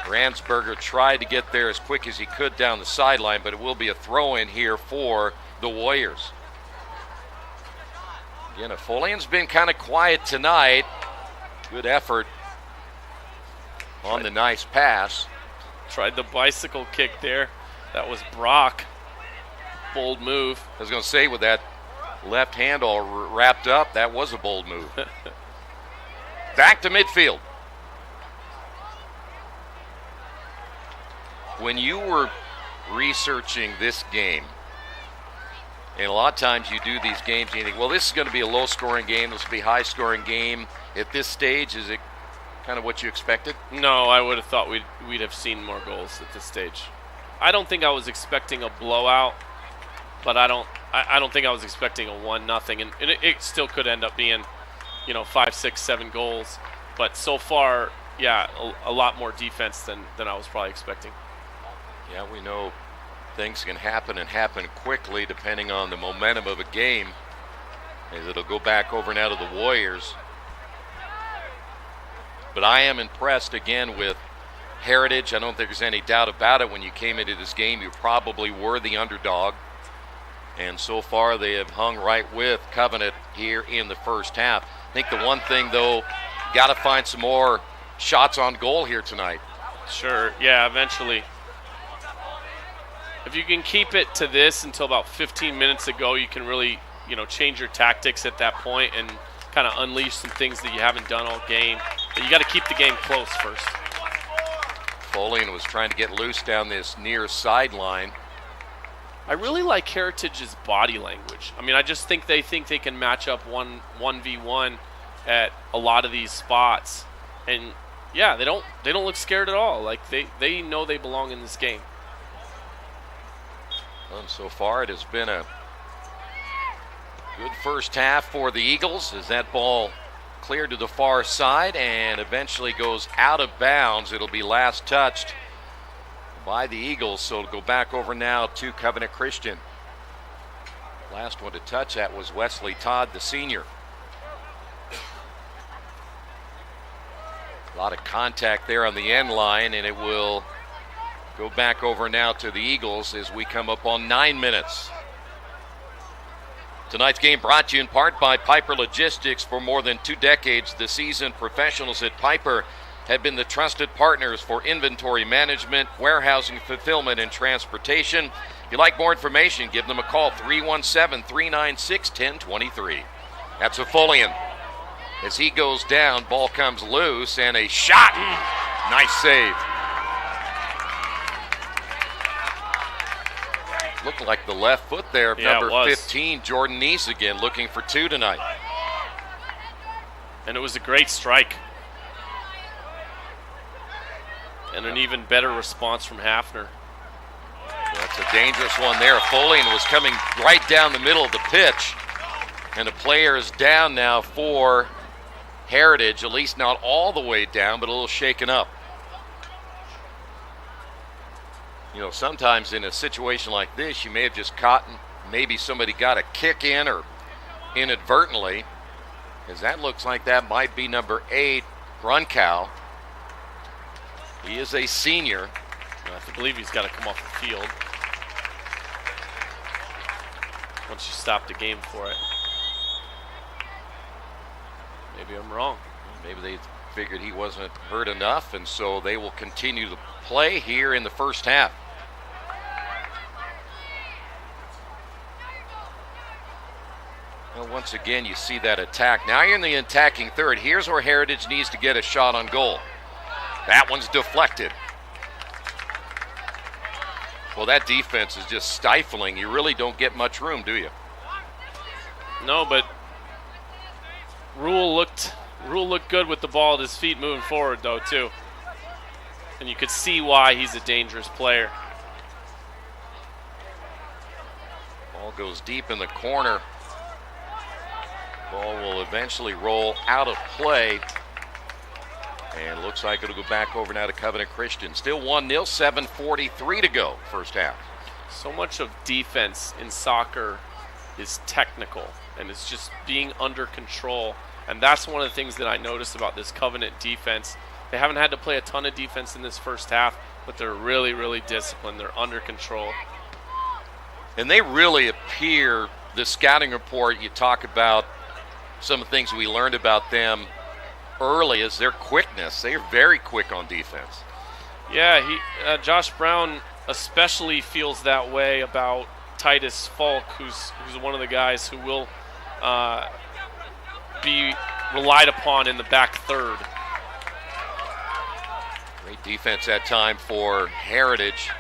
Ransberger tried to get there as quick as he could down the sideline, but it will be a throw-in here for the Warriors. Again, Folian's been kind of quiet tonight. Good effort on the nice pass. Tried the bicycle kick there. That was Brock. Bold move. I was going to say, with that left hand all wrapped up, that was a bold move. Back to midfield. When you were researching this game, And a lot of times you do these games and you think, well, this is going to be a low-scoring game. This will be a high-scoring game. At this stage, is it kind of what you expected? No, I would have thought we'd have seen more goals at this stage. I don't think I was expecting a blowout, but I don't think I was expecting a 1-0, and it still could end up being, 5, 6, 7 goals. But so far, yeah, a lot more defense than I was probably expecting. Yeah, we know things can happen and happen quickly depending on the momentum of a game, as it'll go back over now to the Warriors. But I am impressed again with Heritage. I don't think there's any doubt about it. When you came into this game, you probably were the underdog. And so far, they have hung right with Covenant here in the first half. I think the one thing, though, got to find some more shots on goal here tonight. Sure, yeah, eventually. If you can keep it to this until about 15 minutes ago, you can really, change your tactics at that point and kind of unleash some things that you haven't done all game. But you got to keep the game close first. Folian was trying to get loose down this near sideline. I really like Heritage's body language. I mean, I just think they can match up 1v1 at a lot of these spots. And yeah, they don't look scared at all. Like they know they belong in this game. And so far, it has been a good first half for the Eagles as that ball cleared to the far side and eventually goes out of bounds. It'll be last touched by the Eagles, so it'll go back over now to Covenant Christian. Last one to touch that was Wesley Todd, the senior. A lot of contact there on the end line, and it will go back over now to the Eagles as we come up on 9 minutes. Tonight's game brought to you in part by Piper Logistics. For more than 2 decades, the seasoned professionals at Piper have been the trusted partners for inventory management, warehousing, fulfillment, and transportation. If you'd like more information, give them a call, 317-396-1023. That's a Folian. As he goes down, ball comes loose, and a shot. Nice save. Looked like the left foot there of number 15, Jordan Neese again, looking for 2 tonight. And it was a great strike. And an even better response from Hafner. That's a dangerous one there. Folian was coming right down the middle of the pitch. And the player is down now for Heritage, at least not all the way down, but a little shaken up. Sometimes in a situation like this, you may have just caught, maybe somebody got a kick in or inadvertently, as that looks like that might be number 8, Grunkow. He is a senior. I believe he's got to come off the field once you stop the game for it. Maybe I'm wrong. Maybe they figured he wasn't hurt enough, and so they will continue to play here in the first half. Well, once again, you see that attack. Now you're in the attacking third. Here's where Heritage needs to get a shot on goal. That one's deflected. Well, that defense is just stifling. You really don't get much room, do you? No, but Rule looked good with the ball at his feet moving forward, though, too. And you could see why he's a dangerous player. Ball goes deep in the corner. Ball will eventually roll out of play. And looks like it'll go back over now to Covenant Christian. Still 1-0, 7:43 to go, first half. So much of defense in soccer is technical, and it's just being under control. And that's one of the things that I noticed about this Covenant defense. They haven't had to play a ton of defense in this first half, but they're really, really disciplined. They're under control. And they really appear, the scouting report, you talk about some of the things we learned about them early is their quickness. They are very quick on defense. Yeah, Josh Brown especially feels that way about Titus Falk, who's one of the guys who will be relied upon in the back third. Great defense that time for Heritage.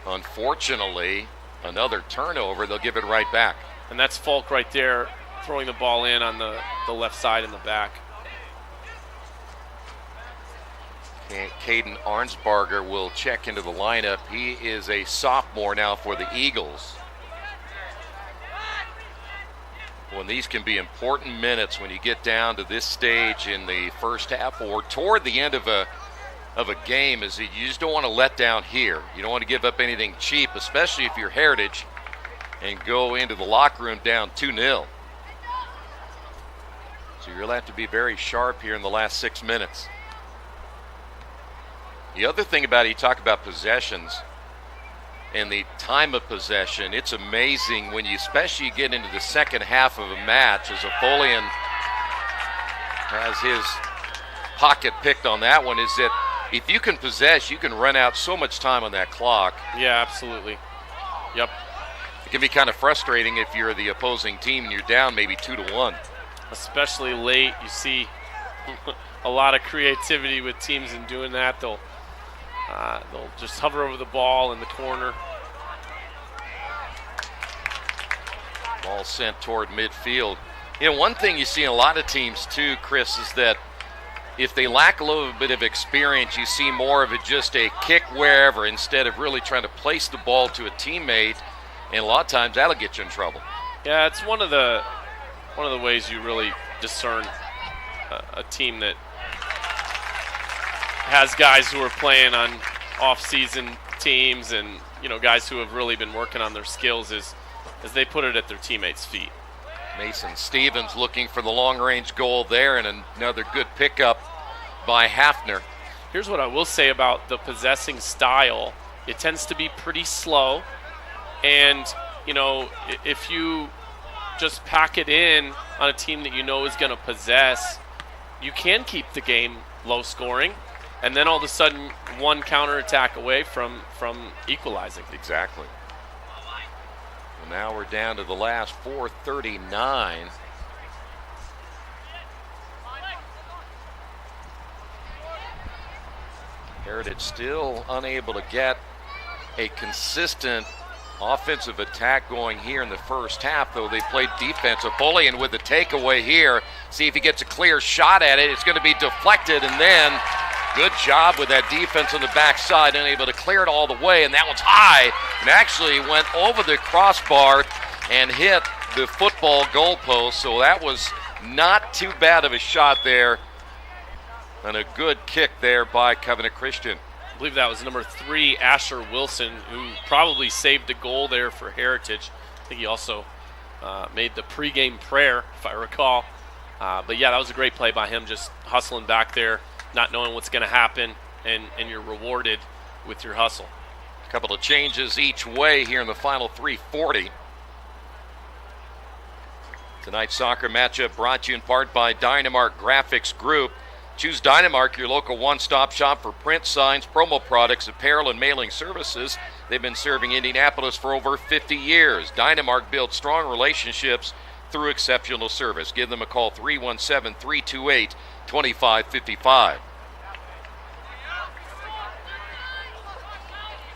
Unfortunately, another turnover. They'll give it right back. And that's Falk right there throwing the ball in on the left side in the back. Caden Arnsbarger will check into the lineup. He is a sophomore now for the Eagles. When these can be important minutes when you get down to this stage in the first half or toward the end of a game, is that you just don't want to let down here. You don't want to give up anything cheap, especially if you're Heritage, and go into the locker room down 2-0. So you'll have to be very sharp here in the last 6 minutes. The other thing about it, you talk about possessions and the time of possession. It's amazing when you especially get into the second half of a match, as Afolian has his pocket picked on that one, is that if you can possess, you can run out so much time on that clock. Yeah, absolutely. Yep. It can be kind of frustrating if you're the opposing team and you're down maybe 2-1. Especially late, you see a lot of creativity with teams in doing that. They'll just hover over the ball in the corner. Ball sent toward midfield. You know, one thing you see in a lot of teams too, Chris, is that if they lack a little bit of experience, you see more of it just a kick wherever instead of really trying to place the ball to a teammate, and a lot of times that'll get you in trouble. Yeah, it's one of the ways you really discern a team that has guys who are playing on off-season teams and, you know, guys who have really been working on their skills is as they put it at their teammates' feet. Mason Stevens looking for the long-range goal there, and another good pickup by Hafner. Here's what I will say about the possessing style. It tends to be pretty slow, and, you know, if you just pack it in on a team that you know is going to possess, you can keep the game low scoring, and then all of a sudden one counterattack away from equalizing. Exactly. Well, now we're down to the last 4:39. Heritage still unable to get a consistent offensive attack going here in the first half, though they played defense. Apollyon with the takeaway here. See if he gets a clear shot at it. It's going to be deflected, and then good job with that defense on the backside, unable to clear it all the way, and that one's high and actually went over the crossbar and hit the football goalpost, so that was not too bad of a shot there, and a good kick there by Covenant Christian. I believe that was number 3, Asher Wilson, who probably saved a goal there for Heritage. I think he also made the pregame prayer, if I recall. But yeah, that was a great play by him, just hustling back there, not knowing what's going to happen, and you're rewarded with your hustle. A couple of changes each way here in the final 3:40. Tonight's soccer matchup brought to you in part by Dynamark Graphics Group. Choose Dynamark, your local one-stop shop for print, signs, promo products, apparel, and mailing services. They've been serving Indianapolis for over 50 years. Dynamark builds strong relationships through exceptional service. Give them a call, 317-328-2555.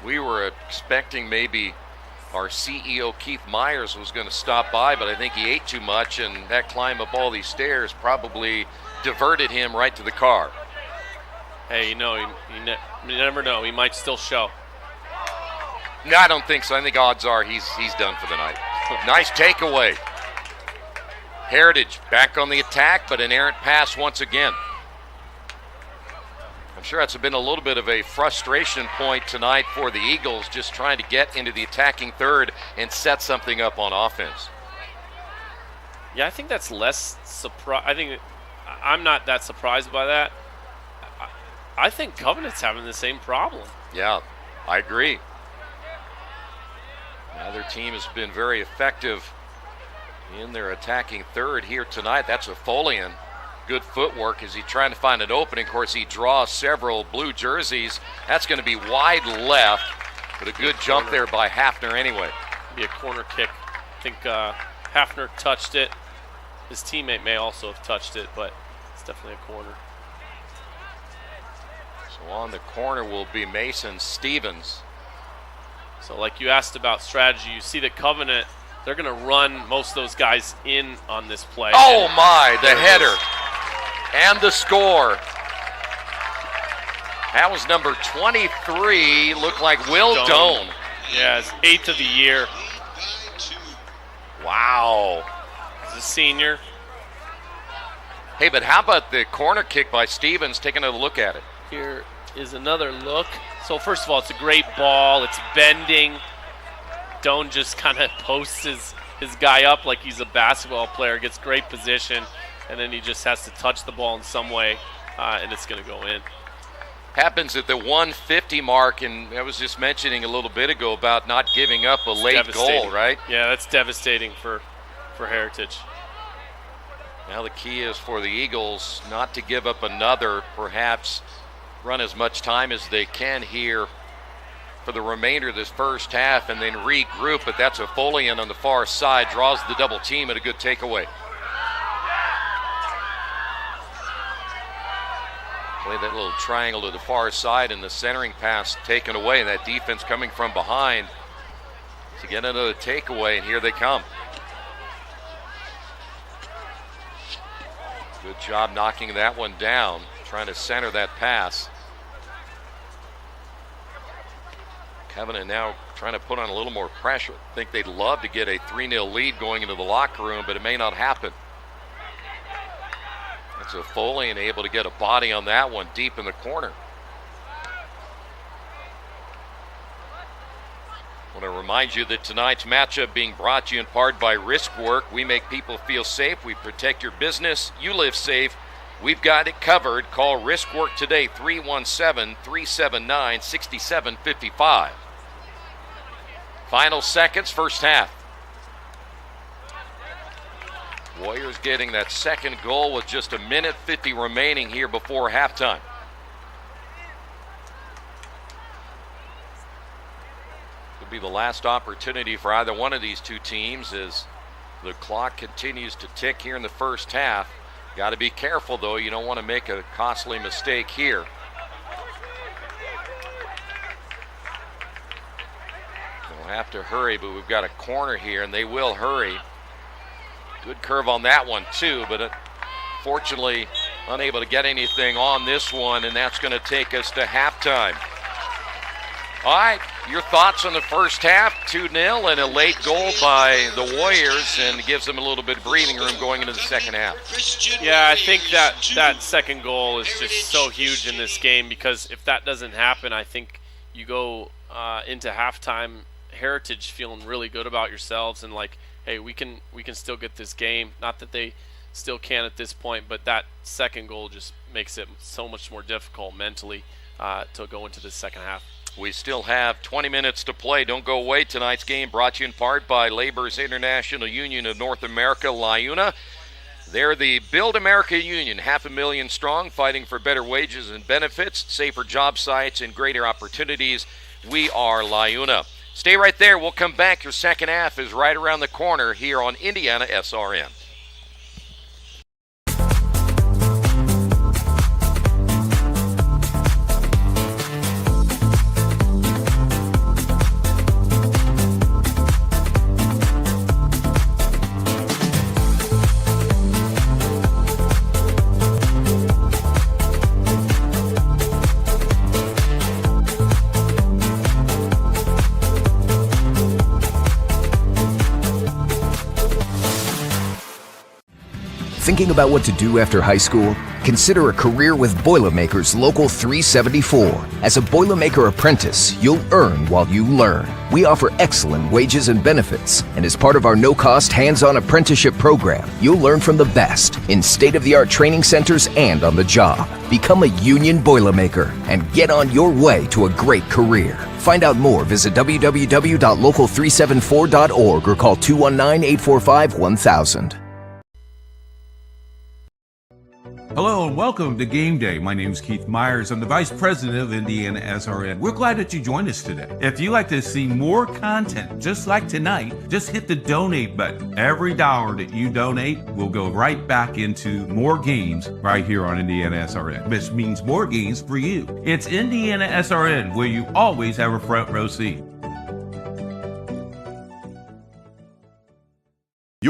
We were expecting maybe our CEO Keith Myers was going to stop by, but I think he ate too much, and that climb up all these stairs probably diverted him right to the car. Hey, you know, you never know. He might still show. No, I don't think so. I think odds are he's done for the night. Nice takeaway. Heritage back on the attack, but an errant pass once again. I'm sure that's been a little bit of a frustration point tonight for the Eagles, just trying to get into the attacking third and set something up on offense. Yeah, I think that's less surprise. I think I'm not that surprised by that. I think Covenant's having the same problem. Yeah, I agree. The other team has been very effective in their attacking third here tonight. That's Afolian. Good footwork as he's trying to find an opening. Of course, he draws several blue jerseys. That's going to be wide left, but a good jump there by Hafner anyway. Be a corner kick. I think Hafner touched it. His teammate may also have touched it, but it's definitely a corner. So on the corner will be Mason Stevens. So like you asked about strategy, you see that Covenant They're going to run most of those guys in on this play. Oh, my, the header. And the score. That was number 23, looked like Will Doan. Yeah, his 8th of the year. Wow. He's a senior. Hey, but how about the corner kick by Stevens? Taking a look at it. Here is another look. So first of all, it's a great ball. It's bending. Doan just kind of posts his guy up like he's a basketball player, gets great position, and then he just has to touch the ball in some way, and it's going to go in. Happens at the 150 mark, and I was just mentioning a little bit ago about not giving up a late goal, right? Yeah, that's devastating for Heritage. Now the key is for the Eagles not to give up another, perhaps run as much time as they can here for the remainder of this first half and then regroup, but that's a Folian on the far side, draws the double team at a good takeaway. Play that little triangle to the far side and the centering pass taken away, and that defense coming from behind to get another takeaway, and here they come. Good job knocking that one down, trying to center that pass. Covenant now trying to put on a little more pressure. I think they'd love to get a 3-0 lead going into the locker room, but it may not happen. That's a Folian able to get a body on that one deep in the corner. I want to remind you that tonight's matchup being brought to you in part by Risk Work. We make people feel safe. We protect your business. You live safe. We've got it covered. Call Risk Work today, 317-379-6755. Final seconds, first half. Warriors getting that second goal with just 1:50 remaining here before halftime. Could be the last opportunity for either one of these two teams as the clock continues to tick here in the first half. Got to be careful, though. You don't want to make a costly mistake here. They'll have to hurry, but we've got a corner here, and they will hurry. Good curve on that one, too, but fortunately unable to get anything on this one, and that's going to take us to halftime. All right, your thoughts on the first half? 2-0 and a late goal by the Warriors, and it gives them a little bit of breathing room going into the second half. Yeah, I think that second goal is just so huge in this game, because if that doesn't happen, I think you go into halftime Heritage feeling really good about yourselves and like, hey, we can still get this game. Not that they still can at this point, but that second goal just makes it so much more difficult mentally to go into the second half. We still have 20 minutes to play. Don't go away. Tonight's game brought to you in part by Labor's International Union of North America, LIUNA. They're the Build America Union, 500,000 strong, fighting for better wages and benefits, safer job sites, and greater opportunities. We are LIUNA. Stay right there. We'll come back. Your second half is right around the corner here on IndianaSRN. Thinking about what to do after high school? Consider a career with Boilermakers Local 374. As a Boilermaker apprentice, you'll earn while you learn. We offer excellent wages and benefits, and as part of our no-cost hands-on apprenticeship program, you'll learn from the best in state-of-the-art training centers and on the job. Become a union Boilermaker and get on your way to a great career. Find out more, visit www.local374.org or call 219-845-1000. Hello and welcome to Game Day. My name is Keith Myers. I'm the Vice President of IndianaSRN. We're glad that you joined us today. If you'd like to see more content just like tonight, just hit the donate button. Every dollar that you donate will go right back into more games right here on IndianaSRN, which means more games for you. It's IndianaSRN, where you always have a front row seat.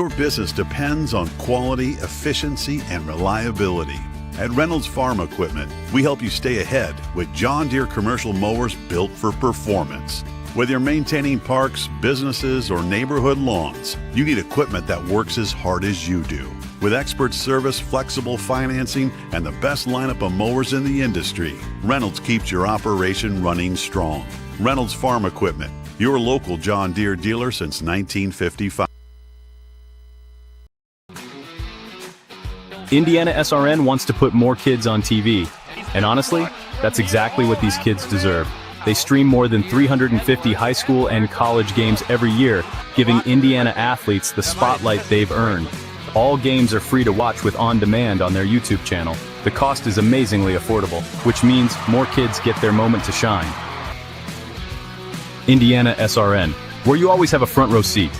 Your business depends on quality, efficiency, and reliability. At Reynolds Farm Equipment, we help you stay ahead with John Deere commercial mowers built for performance. Whether you're maintaining parks, businesses, or neighborhood lawns, you need equipment that works as hard as you do. With expert service, flexible financing, and the best lineup of mowers in the industry, Reynolds keeps your operation running strong. Reynolds Farm Equipment, your local John Deere dealer since 1955. IndianaSRN wants to put more kids on TV. And honestly, that's exactly what these kids deserve. They stream more than 350 high school and college games every year, giving Indiana athletes the spotlight they've earned. All games are free to watch with on-demand on their YouTube channel. The cost is amazingly affordable, which means more kids get their moment to shine. IndianaSRN, where you always have a front row seat.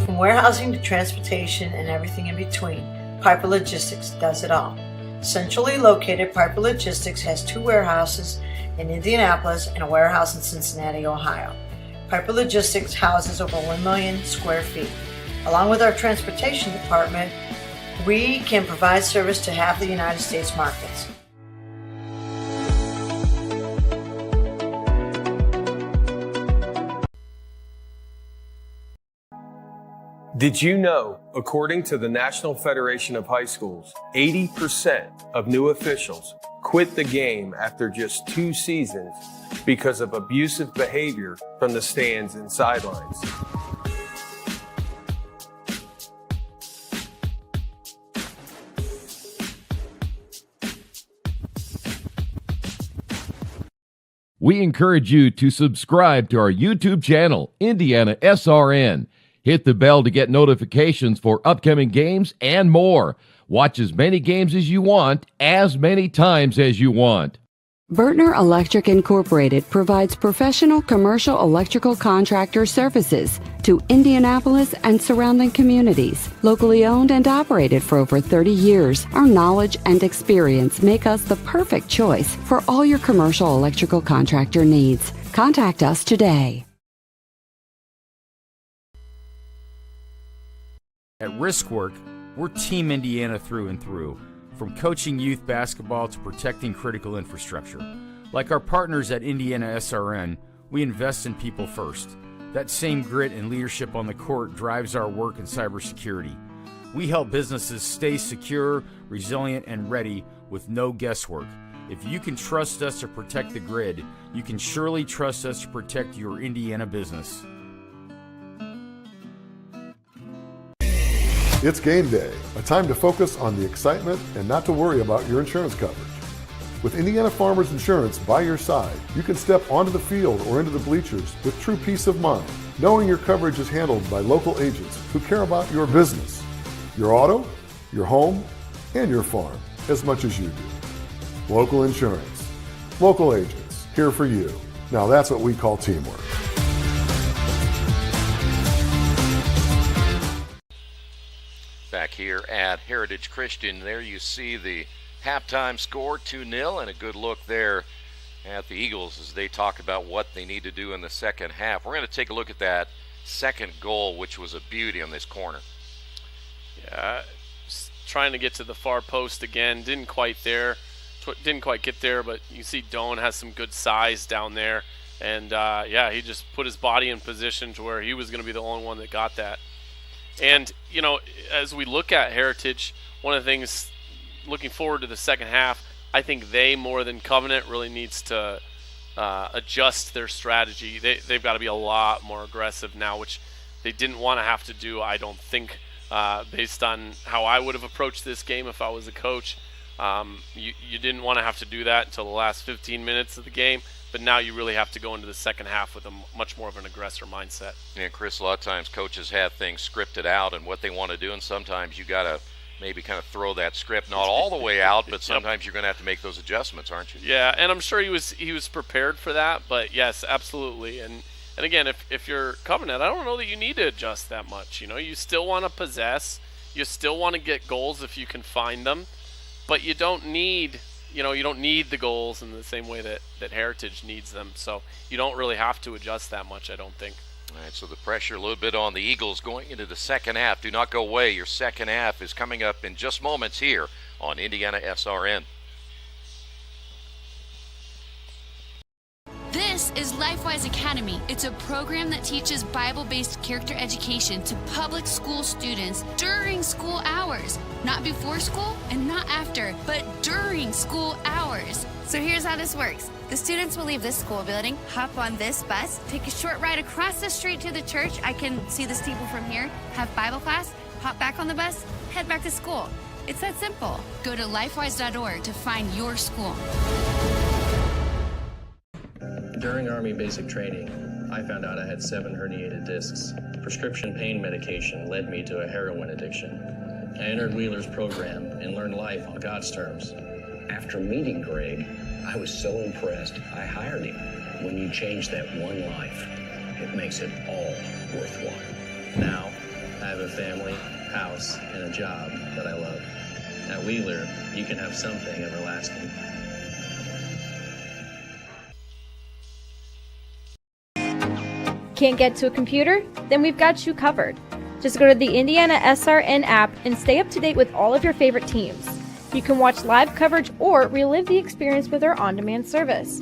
From warehousing to transportation and everything in between, Piper Logistics does it all. Centrally located, Piper Logistics has 2 warehouses in Indianapolis and a warehouse in Cincinnati, Ohio. Piper Logistics houses over 1 million square feet. Along with our transportation department, we can provide service to half the United States markets. Did you know, according to the National Federation of High Schools, 80% of new officials quit the game after just 2 seasons because of abusive behavior from the stands and sidelines? We encourage you to subscribe to our YouTube channel, IndianaSRN. Hit the bell to get notifications for upcoming games and more. Watch as many games as you want, as many times as you want. Bertner Electric Incorporated provides professional commercial electrical contractor services to Indianapolis and surrounding communities. Locally owned and operated for over 30 years, our knowledge and experience make us the perfect choice for all your commercial electrical contractor needs. Contact us today. At Riskwork, we're Team Indiana through and through. From coaching youth basketball to protecting critical infrastructure. Like our partners at IndianaSRN, we invest in people first. That same grit and leadership on the court drives our work in cybersecurity. We help businesses stay secure, resilient, and ready with no guesswork. If you can trust us to protect the grid, you can surely trust us to protect your Indiana business. It's game day, a time to focus on the excitement and not to worry about your insurance coverage. With Indiana Farmers Insurance by your side, you can step onto the field or into the bleachers with true peace of mind, knowing your coverage is handled by local agents who care about your business, your auto, your home, and your farm as much as you do. Local insurance, local agents, here for you. Now that's what we call teamwork. Back here at Heritage Christian, there you see the halftime score, 2-0, and a good look there at the Eagles as they talk about what they need to do in the second half. We're going to take a look at that second goal, which was a beauty on this corner. Yeah, trying to get to the far post again, didn't quite get there, but you see Doan has some good size down there, and yeah, he just put his body in position to where he was going to be the only one that got that. And, you know, as we look at Heritage, one of the things looking forward to the second half, I think they, more than Covenant, really needs to adjust their strategy. They've got to be a lot more aggressive now, which they didn't want to have to do, I don't think, based on how I would have approached this game if I was a coach. You didn't want to have to do that until the last 15 minutes of the game. But now you really have to go into the second half with a much more of an aggressor mindset. Yeah, Chris, a lot of times coaches have things scripted out and what they want to do, and sometimes you got to maybe kind of throw that script not all the way out, but sometimes you're going to have to make those adjustments, aren't you? Yeah, and I'm sure he was prepared for that, but yes, absolutely. And again, if you're Covenant, I don't know that you need to adjust that much. You know, you still want to possess, you still want to get goals if you can find them, but you don't need the goals in the same way that Heritage needs them. So you don't really have to adjust that much, I don't think. All right, so the pressure a little bit on the Eagles going into the second half. Do not go away. Your second half is coming up in just moments here on IndianaSRN. This is LifeWise Academy. It's a program that teaches Bible-based character education to public school students during school hours. Not before school and not after, but during school hours. So here's how this works. The students will leave this school building, hop on this bus, take a short ride across the street to the church. I can see the steeple from here, have Bible class, hop back on the bus, head back to school. It's that simple. Go to lifewise.org to find your school. During Army basic training, I found out I had 7 herniated discs. Prescription pain medication led me to a heroin addiction. I entered Wheeler's program and learned life on God's terms. After meeting Greg, I was so impressed, I hired him. When you change that one life, it makes it all worthwhile. Now, I have a family, house, and a job that I love. At Wheeler, you can have something everlasting. Can't get to a computer? Then we've got you covered. Just go to the IndianaSRN app and stay up to date with all of your favorite teams. You can watch live coverage or relive the experience with our on-demand service.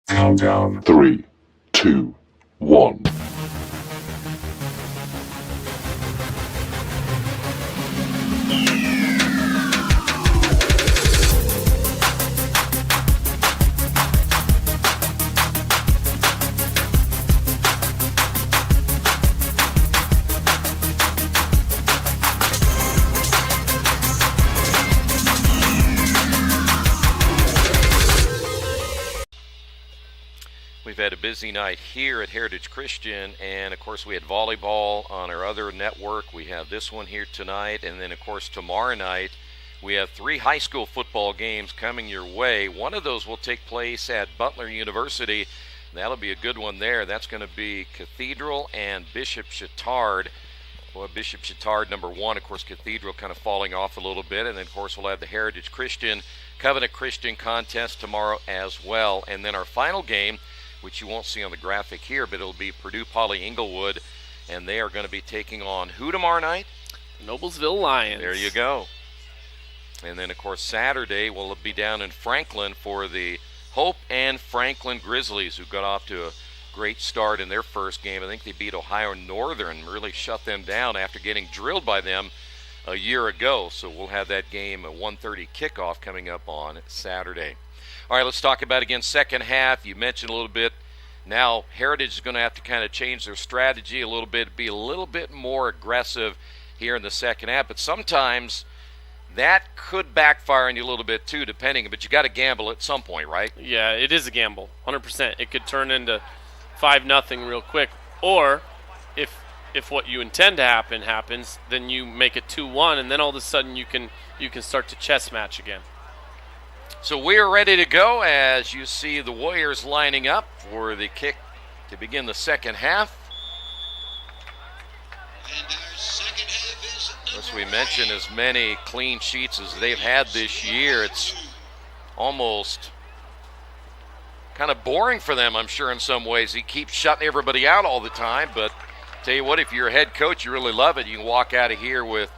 Countdown 3, 2, 1. We've had a busy night here at Heritage Christian, and of course we had volleyball on our other network. We have this one here tonight, and then of course tomorrow night we have 3 high school football games coming your way. One of those will take place at Butler University. That'll be a good one there. That's going to be Cathedral and Bishop Chittard. Well, Bishop Chittard #1, of course Cathedral kind of falling off a little bit, and then of course we'll have the Heritage Christian Covenant Christian contest tomorrow as well. And then our final game, which you won't see on the graphic here, but it'll be Purdue Poly Inglewood, and they are going to be taking on who tomorrow night? Noblesville Lions. There you go. And then, of course, Saturday we'll be down in Franklin for the Hope and Franklin Grizzlies, who got off to a great start in their first game. I think they beat Ohio Northern, really shut them down after getting drilled by them a year ago. So we'll have that game, a 1:30 kickoff coming up on Saturday. All right, let's talk about again second half. You mentioned a little bit. Now Heritage is going to have to kind of change their strategy a little bit, be a little bit more aggressive here in the second half. But sometimes that could backfire on you a little bit too, depending. But you got to gamble at some point, right? Yeah, it is a gamble, 100%. It could turn into 5-0 real quick. Or if what you intend to happen happens, then you make it 2-1, and then all of a sudden you can start to chess match again. So we are ready to go as you see the Warriors lining up for the kick to begin the second half. And our second half is As we mentioned, as many clean sheets as they've had this year, it's almost kind of boring for them, I'm sure, in some ways. He keeps shutting everybody out all the time, but tell you what, if you're a head coach, you really love it. You can walk out of here with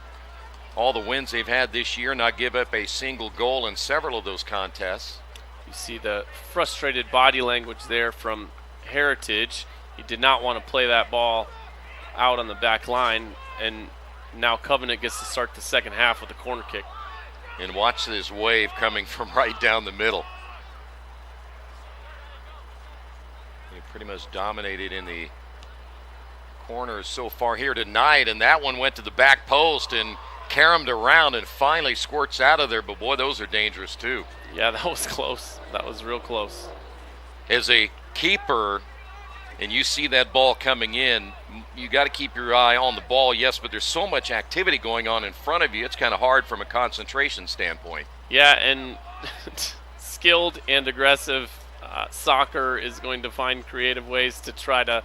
all the wins they've had this year, not give up a single goal in several of those contests. You see the frustrated body language there from Heritage. He did not want to play that ball out on the back line, and now Covenant gets to start the second half with a corner kick. And watch this wave coming from right down the middle. He pretty much dominated in the corners so far here tonight, and that one went to the back post and caromed around and finally squirts out of there. But boy, those are dangerous too. Yeah, that was close. That was real close. As a keeper, and you see that ball coming in, you got to keep your eye on the ball, yes, but there's so much activity going on in front of you, it's kind of hard from a concentration standpoint. Yeah, and skilled and aggressive soccer is going to find creative ways to try to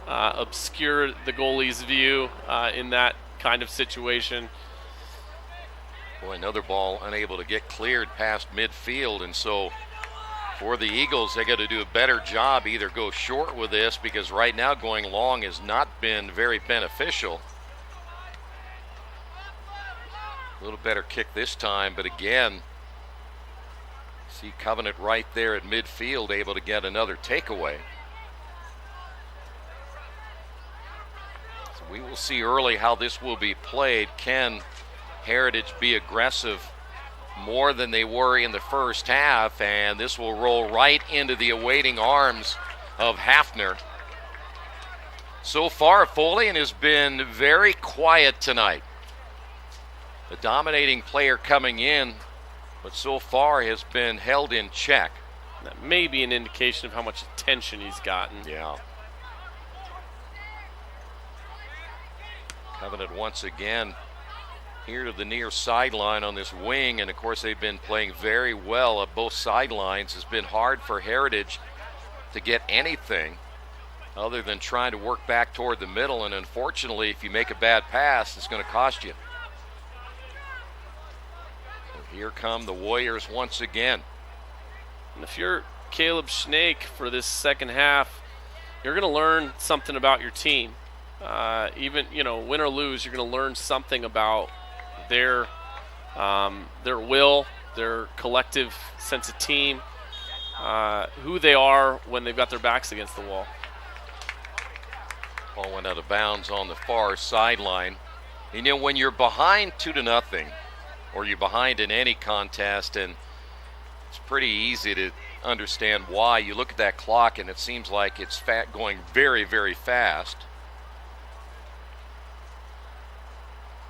obscure the goalie's view in that kind of situation. Boy, another ball unable to get cleared past midfield, and so for the Eagles, they got to do a better job, either go short with this, because right now going long has not been very beneficial. A little better kick this time, but again, see Covenant right there at midfield, able to get another takeaway. So we will see early how this will be played. Can Heritage be aggressive more than they were in the first half? And this will roll right into the awaiting arms of Hafner. So far, Folian has been very quiet tonight. The dominating player coming in, but so far has been held in check. That may be an indication of how much attention he's gotten. Yeah. Covenant once again here to the near sideline on this wing, and of course they've been playing very well at both sidelines. It's been hard for Heritage to get anything other than trying to work back toward the middle, and unfortunately if you make a bad pass, it's going to cost you. So here come the Warriors once again. And if you're Caleb Schnake for this second half, you're going to learn something about your team. Even, win or lose, you're going to learn something about their will, their collective sense of team, who they are when they've got their backs against the wall. Ball went out of bounds on the far sideline. And when you're behind 2-0, or you're behind in any contest, and it's pretty easy to understand why. You look at that clock and it seems like it's going very, very fast.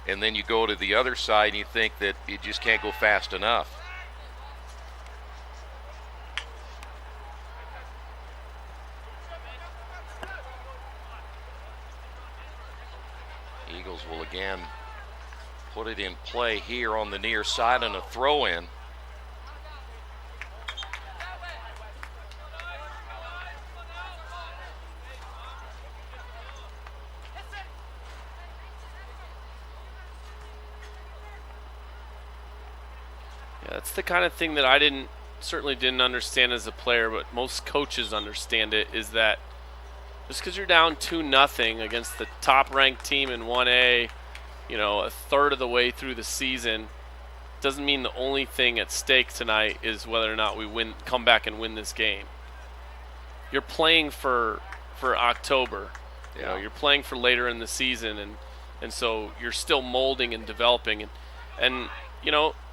And then you go to the other side and you think that you just can't go fast enough. Eagles will again put it in play here on the near side on a throw-in. That's the kind of thing that I certainly didn't understand as a player, but most coaches understand it, is that just because you're down 2-0 against the top-ranked team in 1A, a third of the way through the season, doesn't mean the only thing at stake tonight is whether or not we come back and win this game. You're playing for October. Yeah. You're playing for later in the season, and so you're still molding and developing, and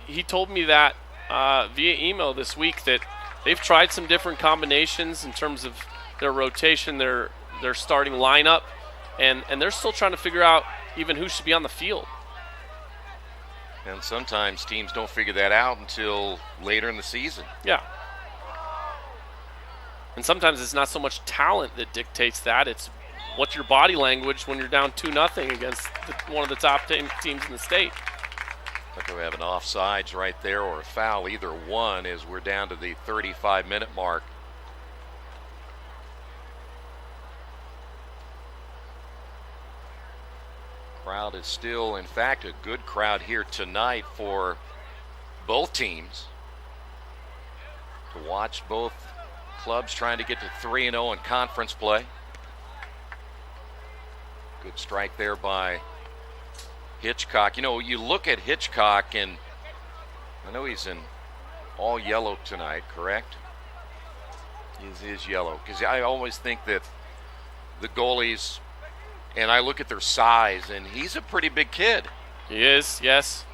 he told me that via email this week that they've tried some different combinations in terms of their rotation, their starting lineup, and they're still trying to figure out even who should be on the field. And sometimes teams don't figure that out until later in the season. Yeah. And sometimes it's not so much talent that dictates that, it's what's your body language when you're down 2-0 against one of the top teams in the state. But we have an offsides right there or a foul, either one, as we're down to the 35-minute mark. Crowd is still, in fact, a good crowd here tonight for both teams. To watch both clubs trying to get to 3-0 in conference play. Good strike there by Hitchcock. You look at Hitchcock, and I know he's in all yellow tonight, correct? He is yellow, because I always think that the goalies, and I look at their size, and he's a pretty big kid. He is, yes.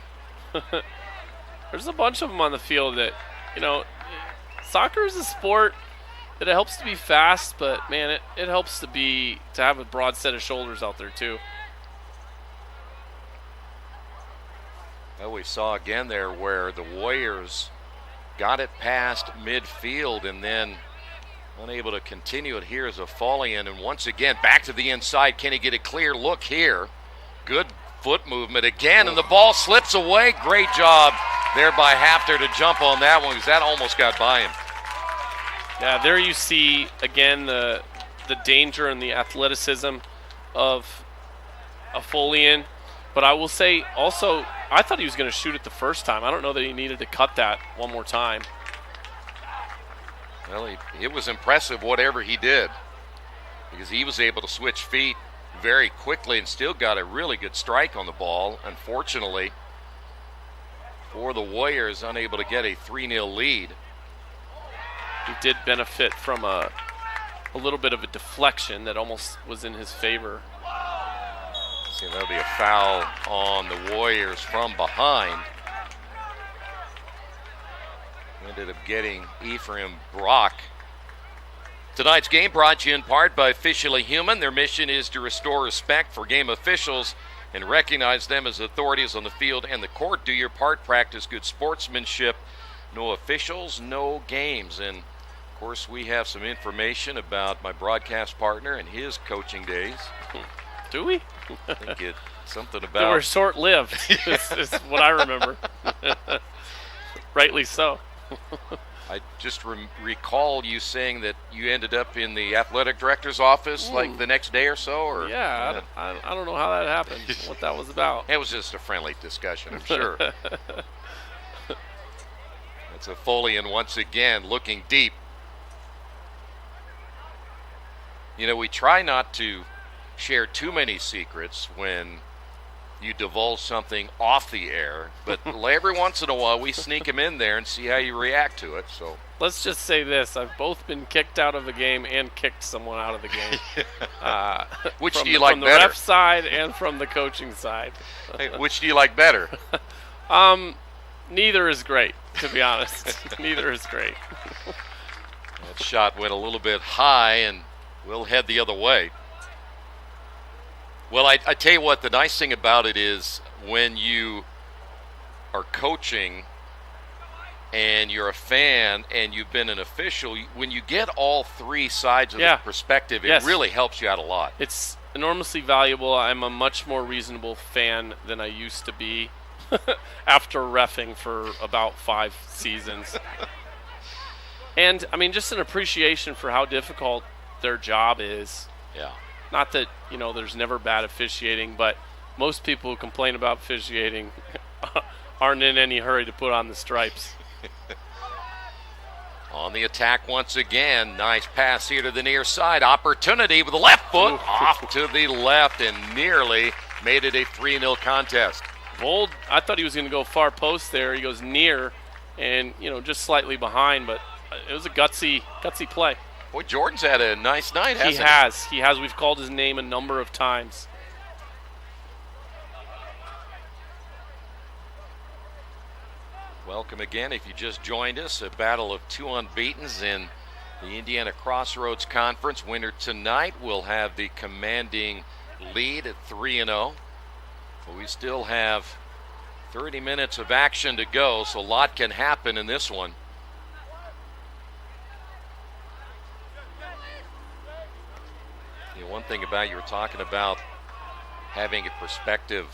There's a bunch of them on the field that, soccer is a sport that it helps to be fast, but man, it helps to have a broad set of shoulders out there too. Well, we saw again there where the Warriors got it past midfield and then unable to continue it. Here is a Folian, and once again back to the inside. Can he get a clear look here? Good foot movement again, and the ball slips away. Great job there by Hafner to jump on that one, because that almost got by him. Yeah, there you see again the danger and the athleticism of a Folian. But I will say also, I thought he was going to shoot it the first time. I don't know that he needed to cut that one more time. Well, it was impressive whatever he did, because he was able to switch feet very quickly and still got a really good strike on the ball. Unfortunately, for the Warriors, unable to get a 3-0 lead. He did benefit from a little bit of a deflection that almost was in his favor. See, that'll be a foul on the Warriors from behind. Ended up getting Ephraim Brock. Tonight's game brought to you in part by Officially Human. Their mission is to restore respect for game officials and recognize them as authorities on the field and the court. Do your part, practice good sportsmanship. No officials, no games. And of course, we have some information about my broadcast partner and his coaching days. Do we? I think it's something about... They were short-lived, is what I remember. Rightly so. I just recall you saying that you ended up in the athletic director's office like the next day or so? Or yeah. I don't know how that happened, what that was about. It was just a friendly discussion, I'm sure. It's a Folian once again looking deep. You know, we try not to share too many secrets when you divulge something off the air, but every once in a while we sneak them in there and see how you react to it. So let's just say this: I've both been kicked out of a game and kicked someone out of the game. Which do you like better? From the better? ref side and from the coaching side. Hey, which do you like better? Neither is great, to be honest. Neither is great. That shot went a little bit high, and we'll head the other way. Well, I tell you what, the nice thing about it is when you are coaching and you're a fan and you've been an official, when you get all three sides of the perspective, it really helps you out a lot. It's enormously valuable. I'm a much more reasonable fan than I used to be after reffing for about 5 seasons. And, I mean, just an appreciation for how difficult their job is. Yeah. Not that, you know, there's never bad officiating, but most people who complain about officiating aren't in any hurry to put on the stripes. On the attack once again. Nice pass here to the near side. Opportunity with the left foot off to the left and nearly made it a 3-0 contest. Bold. I thought he was going to go far post there. He goes near and, you know, just slightly behind, but it was a gutsy play. Boy, Jordan's had a nice night, hasn't he? He has. We've called his name a number of times. Welcome again. If you just joined us, a battle of two unbeatens in the Indiana Crossroads Conference. Winner tonight will have the commanding lead at 3-0. But we still have 30 minutes of action to go, so a lot can happen in this one. One thing about you were talking about having a perspective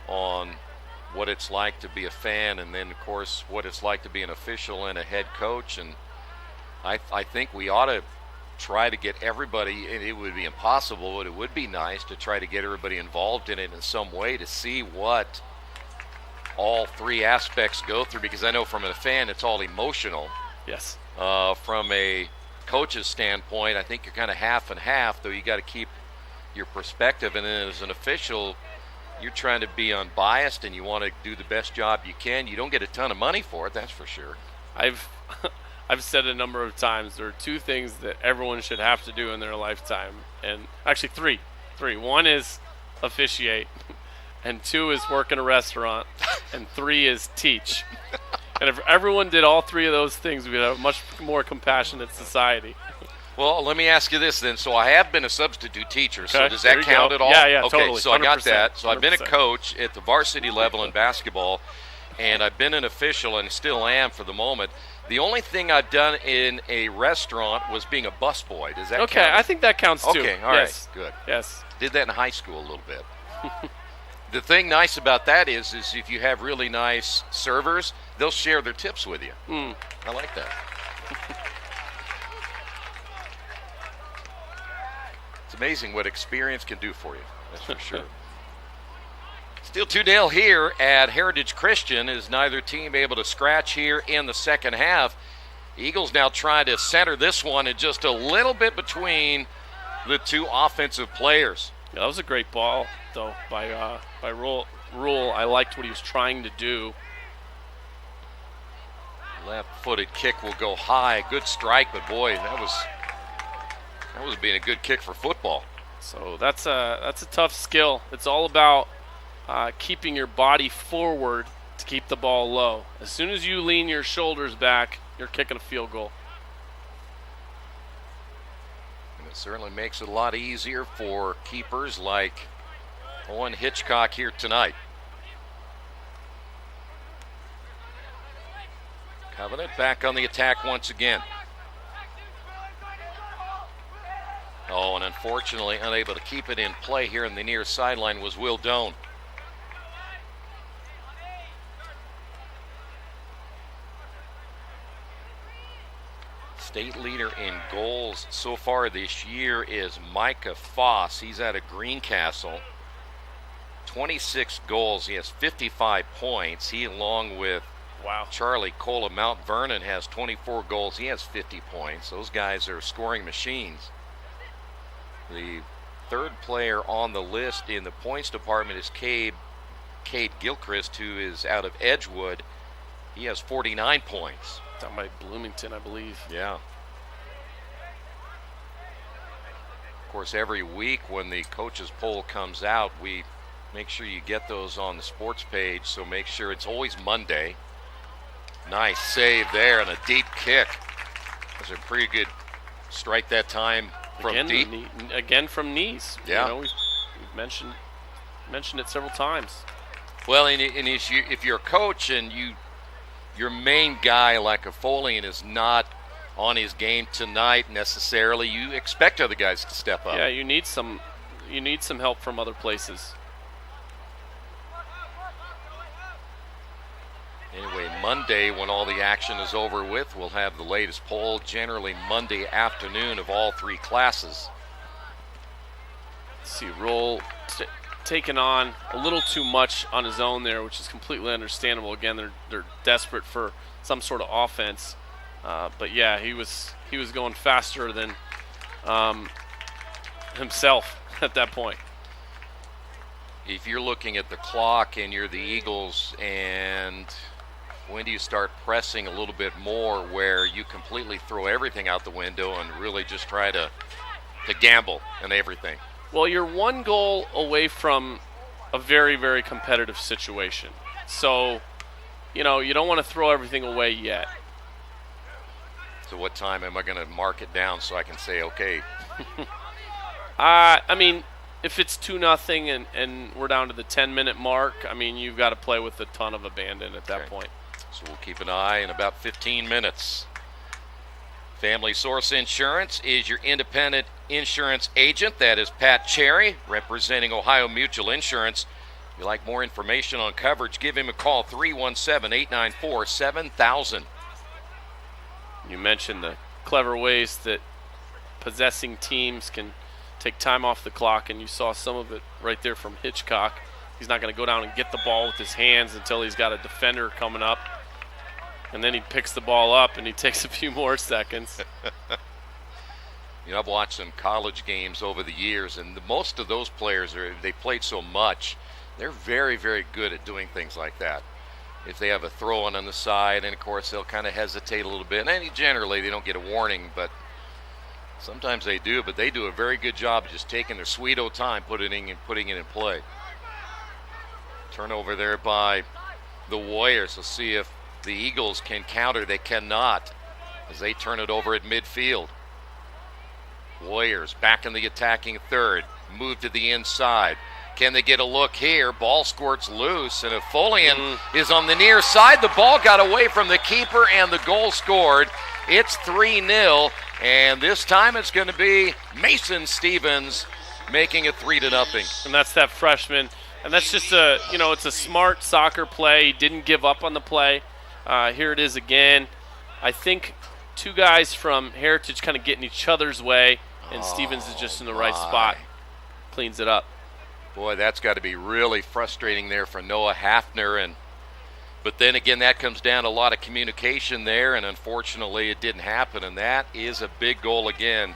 on what it's like to be a fan, and then of course what it's like to be an official and a head coach. And I think we ought to try to get everybody, and it would be impossible, but it would be nice to try to get everybody involved in it in some way to see what all three aspects go through, because I know from a fan it's all emotional. Yes. From a coach's standpoint, I think you're kind of half and half, though you got to keep your perspective. And then as an official, you're trying to be unbiased and you want to do the best job you can. You don't get a ton of money for it, that's for sure. I've said a number of times there are 2 things that everyone should have to do in their lifetime, and actually 3. One is officiate, and 2 is work in a restaurant, and 3 is teach. And if everyone did all 3 of those things, we'd have a much more compassionate society. Well, let me ask you this then. So I have been a substitute teacher, so Okay, does that count at all? Yeah, okay, totally. So I got 100%, that. So I've been a 100%. coach at the varsity level in basketball, and I've been an official and still am for the moment. The only thing I've done in a restaurant was being a busboy. Does that count? Okay, I think that counts too. Okay, all yes. right, good. Yes. Did that in high school a little bit. The thing nice about that is if you have really nice servers, they'll share their tips with you. I like that. It's amazing what experience can do for you, that's for sure. Still 2-0 here at Heritage Christian, is neither team able to scratch here in the second half. Eagles now trying to center this one and just a little bit between the two offensive players. Yeah, that was a great ball, though, by Rule. I liked what he was trying to do. Left-footed kick will go high. Good strike, but boy, that was being a good kick for football. So that's a tough skill. It's all about keeping your body forward to keep the ball low. As soon as you lean your shoulders back, you're kicking a field goal. And it certainly makes it a lot easier for keepers like Owen Hitchcock here tonight. Covenant back on the attack once again. Oh, and unfortunately unable to keep it in play here in the near sideline was Will Doan. State leader in goals so far this year is Micah Foss. He's out of Greencastle. 26 goals. He has 55 points. He, along with Charlie Cole of Mount Vernon, has 24 goals. He has 50 points. Those guys are scoring machines. The third player on the list in the points department is Cade Gilchrist, who is out of Edgewood. He has 49 points. Down by Bloomington, I believe. Yeah. Of course, every week when the coaches poll comes out, we make sure you get those on the sports page, so make sure it's always Monday. Nice save there and a deep kick. That was a pretty good strike that time from deep. Again from knees. Yeah. You know, we've mentioned it several times. Well, and if you're a coach and your main guy like a Folian is not on his game tonight necessarily, you expect other guys to step up. Yeah, you need some help from other places. Anyway, Monday, when all the action is over with, we'll have the latest poll, generally Monday afternoon, of all three classes. Let's see, Roll taking on a little too much on his own there, which is completely understandable. Again, they're desperate for some sort of offense. But yeah, he was going faster than himself at that point. If you're looking at the clock and you're the Eagles, and when do you start pressing a little bit more where you completely throw everything out the window and really just try to gamble and everything? Well, you're one goal away from a very, very competitive situation. So, you don't want to throw everything away yet. So what time am I going to mark it down so I can say, okay? I mean, if it's 2-0 and we're down to the 10-minute mark, I mean, you've got to play with a ton of abandon at that point. So we'll keep an eye in about 15 minutes. Family Source Insurance is your independent insurance agent. That is Pat Cherry, representing Ohio Mutual Insurance. If you'd like more information on coverage, give him a call, 317-894-7000. You mentioned the clever ways that possessing teams can take time off the clock, and you saw some of it right there from Hitchcock. He's not going to go down and get the ball with his hands until he's got a defender coming up. And then he picks the ball up and he takes a few more seconds. I've watched some college games over the years, and most of those players, they played so much, they're very, very good at doing things like that. If they have a throw-in on the side, and of course they'll kind of hesitate a little bit. And generally they don't get a warning, but sometimes they do. But they do a very good job of just taking their sweet old time, putting it in play. Turnover there by the Warriors. We'll see if the Eagles can counter. They cannot, as they turn it over at midfield. Warriors back in the attacking third. Move to the inside. Can they get a look here? Ball squirts loose, and if Folian is on the near side, the ball got away from the keeper, and the goal scored. It's 3-0, and this time it's going to be Mason Stevens making it 3-0. And that's that freshman. And that's just it's a smart soccer play. He didn't give up on the play. Here it is again. I think two guys from Heritage kind of getting each other's way, and Stevens is just in the right spot. Cleans it up. Boy, that's got to be really frustrating there for Noah Hafner. But then again, that comes down to a lot of communication there, and unfortunately it didn't happen. And that is a big goal again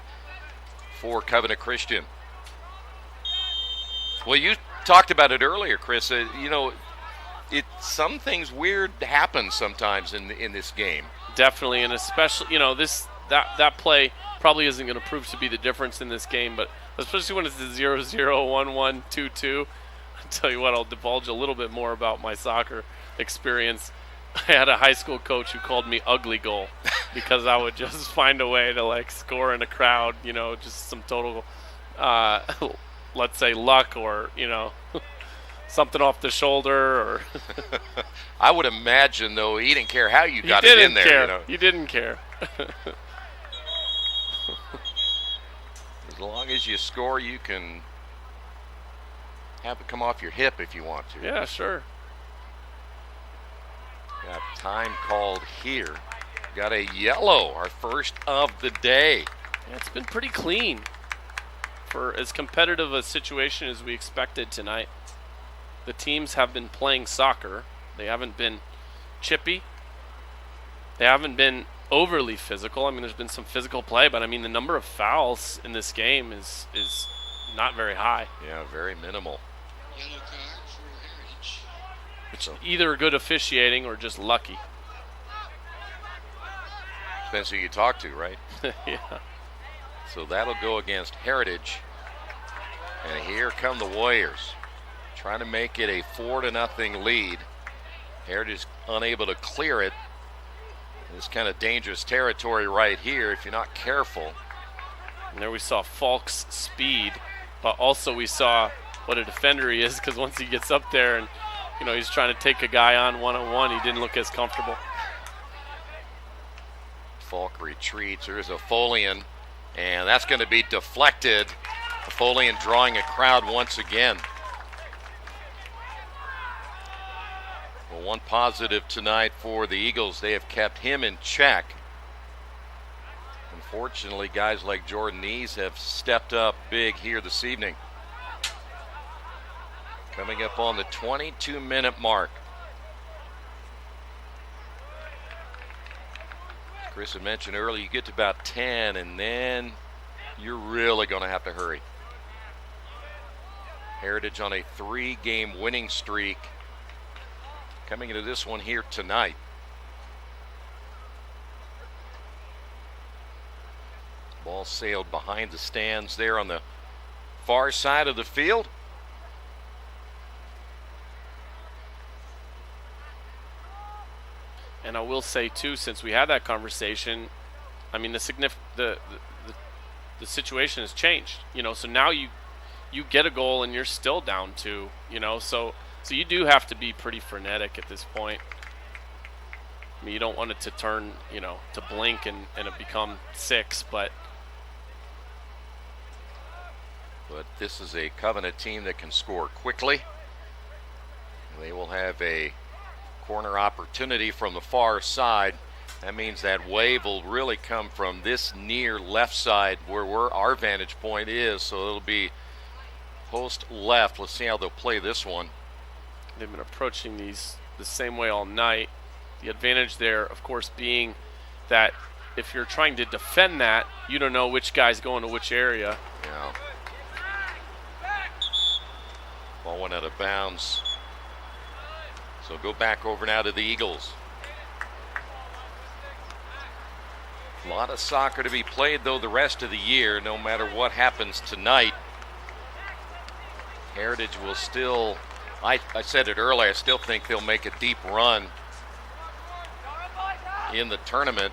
for Covenant Christian. Well, you talked about it earlier, Chris. Some things weird happen sometimes in this game. Definitely, and especially, that play probably isn't going to prove to be the difference in this game, but especially when it's the 0-0, 1-1, 2-2. I'll tell you what, I'll divulge a little bit more about my soccer experience. I had a high school coach who called me ugly goal because I would just find a way to score in a crowd, just some total, let's say luck or, something off the shoulder or. I would imagine, though, he didn't care how you got it in there. He didn't care. As long as you score, you can have it come off your hip if you want to. Yeah, sure. Got time called here. Got a yellow, our first of the day. Yeah, it's been pretty clean for as competitive a situation as we expected tonight. The teams have been playing soccer. They haven't been chippy. They haven't been overly physical. I mean, there's been some physical play, but I mean, the number of fouls in this game is not very high. Yeah, very minimal. Yellow card for Heritage. It's either good officiating or just lucky. Depends who you talk to, right? Yeah. So that'll go against Heritage. And here come the Warriors, trying to make it a 4-0 lead. Heritage unable to clear it. This kind of dangerous territory right here if you're not careful. And there we saw Falk's speed, but also we saw what a defender he is, because once he gets up there and he's trying to take a guy on one-on-one, he didn't look as comfortable. Falk retreats. There's a Folian, and that's going to be deflected. Folian drawing a crowd once again. Well, one positive tonight for the Eagles, they have kept him in check. Unfortunately, guys like Jordan Nees have stepped up big here this evening. Coming up on the 22-minute mark. As Chris had mentioned earlier, you get to about 10, and then you're really going to have to hurry. Heritage on a 3-game winning streak. Coming into this one here tonight. Ball sailed behind the stands there on the far side of the field. And I will say too, since we had that conversation, I mean the situation has changed. So now you get a goal and you're still down 2. So you do have to be pretty frenetic at this point. I mean, you don't want it to turn, to blink and it become 6, but this is a Covenant team that can score quickly. They will have a corner opportunity from the far side. That means that wave will really come from this near left side where our vantage point is. So it'll be post left. Let's see how they'll play this one. They've been approaching these the same way all night. The advantage there, of course, being that if you're trying to defend that, you don't know which guy's going to which area. Yeah. Ball went out of bounds. So go back over now to the Eagles. A lot of soccer to be played, though, the rest of the year, no matter what happens tonight. Heritage will still, I said it earlier, I still think they'll make a deep run in the tournament.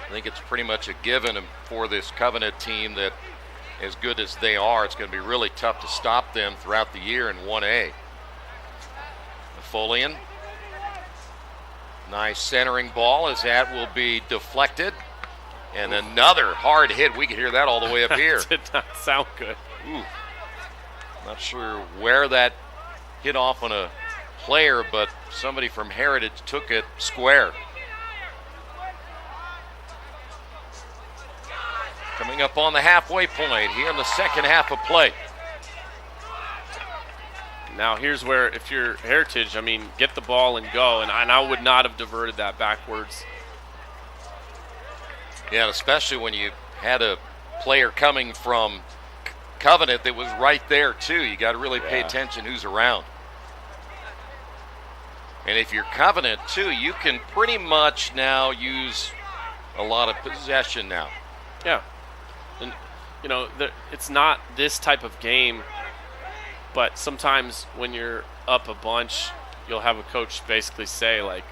I think it's pretty much a given for this Covenant team that as good as they are, it's going to be really tough to stop them throughout the year in 1A. Folian. Nice centering ball as that will be deflected. And another hard hit. We can hear that all the way up here. Did not sound good. Ooh. Not sure where that hit off on a player, but somebody from Heritage took it square. Coming up on the halfway point here in the second half of play. Now here's where, if you're Heritage, I mean, get the ball and go, and I would not have diverted that backwards. Yeah, especially when you had a player coming from Covenant that was right there too. You got to really pay attention who's around. And if you're Covenant too, you can pretty much now use a lot of possession now. Yeah. And, it's not this type of game, but sometimes when you're up a bunch, you'll have a coach basically say, like,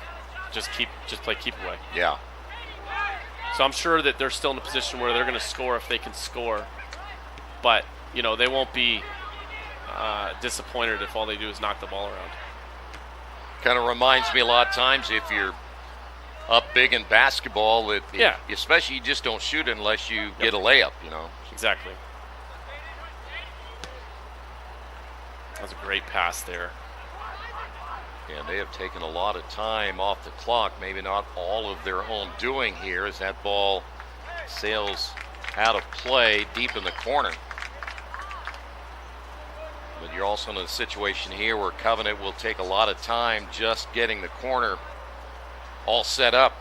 just play keep away. Yeah. So I'm sure that they're still in a position where they're going to score if they can score. But, they won't be disappointed if all they do is knock the ball around. Kind of reminds me a lot of times if you're up big in basketball, especially you just don't shoot it unless you get a layup, Exactly. That was a great pass there. And they have taken a lot of time off the clock, maybe not all of their own doing here, as that ball sails out of play deep in the corner. But you're also in a situation here where Covenant will take a lot of time just getting the corner all set up.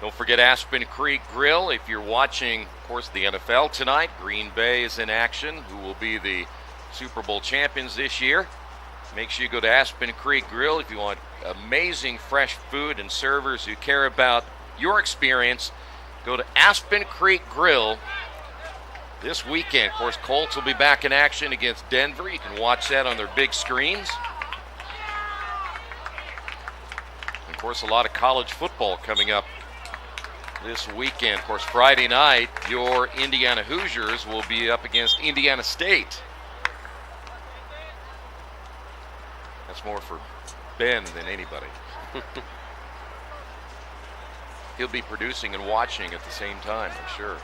Don't forget Aspen Creek Grill. If you're watching, of course, the NFL tonight, Green Bay is in action, who will be the Super Bowl champions this year. Make sure you go to Aspen Creek Grill if you want amazing fresh food and servers who care about your experience. Go to Aspen Creek Grill this weekend. Of course, Colts will be back in action against Denver. You can watch that on their big screens. And of course, a lot of college football coming up this weekend. Of course, Friday night, your Indiana Hoosiers will be up against Indiana State. That's more for Ben than anybody. He'll be producing and watching at the same time, I'm sure.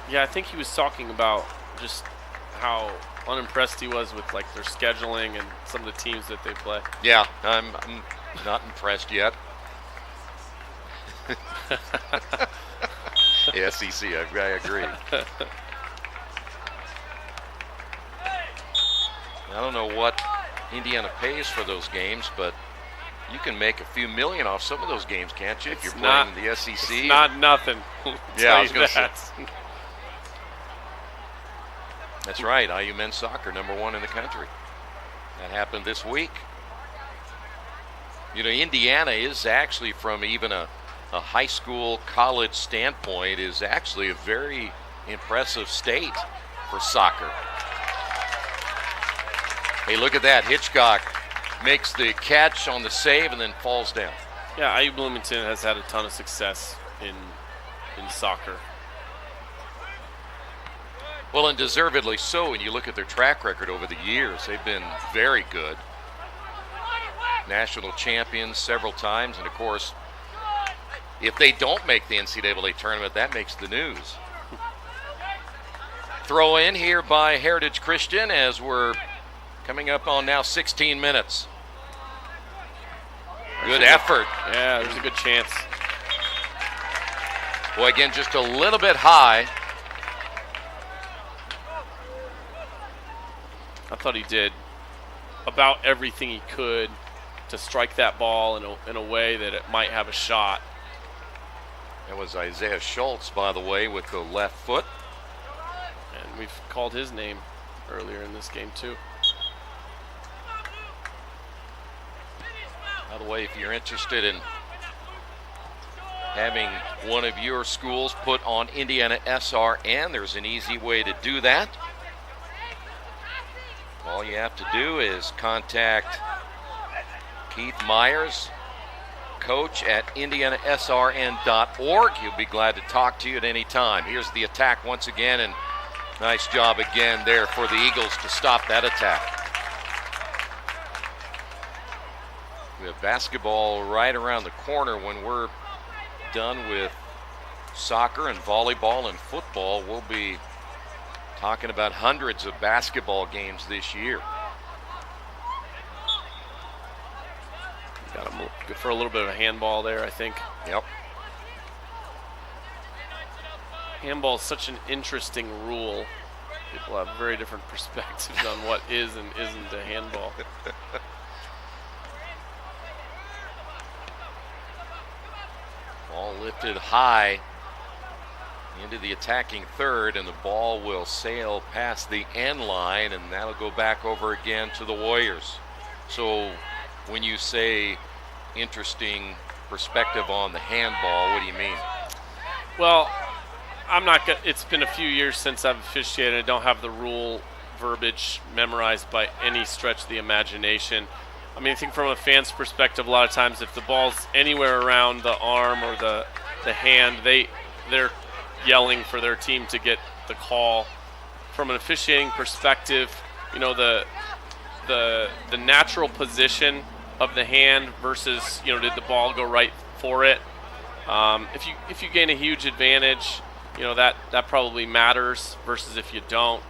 Yeah, I think he was talking about just how unimpressed he was with like their scheduling and some of the teams that they play. Yeah, I'm not impressed yet. The SEC, I agree. I don't know what Indiana pays for those games, but you can make a few million off some of those games, can't you? If you're playing in the SEC. It's not nothing. Yeah, I was going to say. That's right. IU men's soccer, #1 in the country. That happened this week. Indiana is actually, from even a high school, college standpoint, is actually a very impressive state for soccer. Hey, look at that. Hitchcock makes the catch on the save and then falls down. Yeah, IU Bloomington has had a ton of success in soccer. Well, and deservedly so when you look at their track record over the years. They've been very good. National champions several times, and of course, if they don't make the NCAA tournament, that makes the news. Throw in here by Heritage Christian as we're coming up on now 16 minutes. Good effort. Yeah, there's a good chance. Boy, again, just a little bit high. I thought he did about everything he could to strike that ball in a way that it might have a shot. That was Isaiah Schultz, by the way, with the left foot. And we've called his name earlier in this game, too. By the way, if you're interested in having one of your schools put on IndianaSRN, there's an easy way to do that. All you have to do is contact Keith Myers, coach at IndianaSRN.org. He'll be glad to talk to you at any time. Here's the attack once again, and nice job again there for the Eagles to stop that attack. We have basketball right around the corner. When we're done with soccer and volleyball and football, we'll be talking about hundreds of basketball games this year. Got him good for a little bit of a handball there, I think. Yep. Handball is such an interesting rule People have very different perspectives on what is and isn't a handball. Ball lifted high into the attacking third, and the ball will sail past the end line, and that'll go back over again to the Warriors. So when you say interesting perspective on the handball, what do you mean? Well, it's been a few years since I've officiated. I don't have the rule verbiage memorized by any stretch of the imagination. I mean, I think from a fan's perspective, a lot of times if the ball's anywhere around the arm or the hand, they're yelling for their team to get the call. From an officiating perspective, you know, the natural position of the hand versus, you know, did the ball go right for it? If you gain a huge advantage, you know, that probably matters versus if you don't.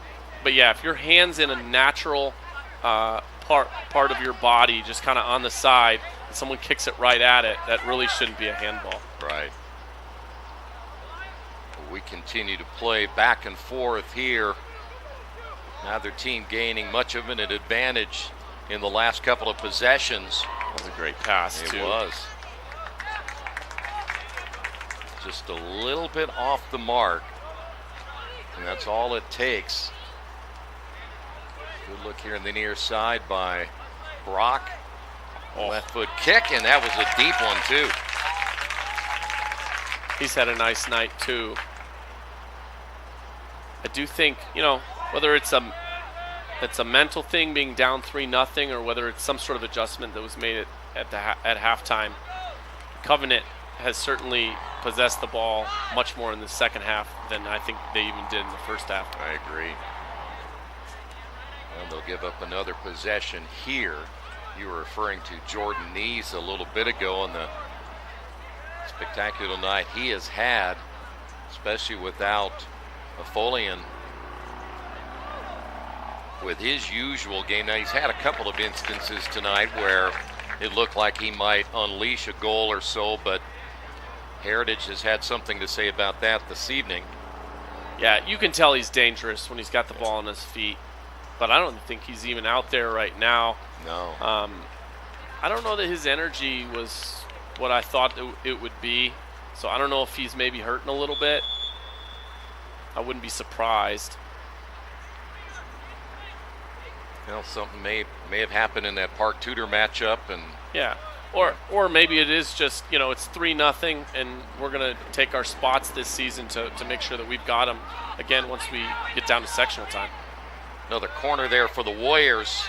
But yeah, if your hand's in a natural part of your body, just kind of on the side, and someone kicks it right at it, that really shouldn't be a handball. Right. We continue to play back and forth here. Neither team gaining much of an advantage in the last couple of possessions. That was a great pass, too. It was. Just a little bit off the mark, and that's all it takes. Good look here in the near side by Brock. Left foot kick, and that was a deep one, too. He's had a nice night, too. I do think, you know, whether it's a mental thing being down 3-0 or whether it's some sort of adjustment that was made at halftime, Covenant has certainly possessed the ball much more in the second half than I think they even did in the first half. I agree. And they'll give up another possession here. You were referring to Jordan Neese a little bit ago on the spectacular night he has had, especially without Afolian with his usual game. Now, he's had a couple of instances tonight where it looked like he might unleash a goal or so, but Heritage has had something to say about that this evening. Yeah, you can tell he's dangerous when he's got the ball on his feet, but I don't think he's even out there right now. No. I don't know that his energy was what I thought it would be, so I don't know if he's maybe hurting a little bit. I wouldn't be surprised. Well, something may have happened in that Park Tudor matchup, and yeah, or maybe it is just, you know, it's 3-0, and we're gonna take our spots this season to make sure that we've got them again once we get down to sectional time. Another corner there for the Warriors,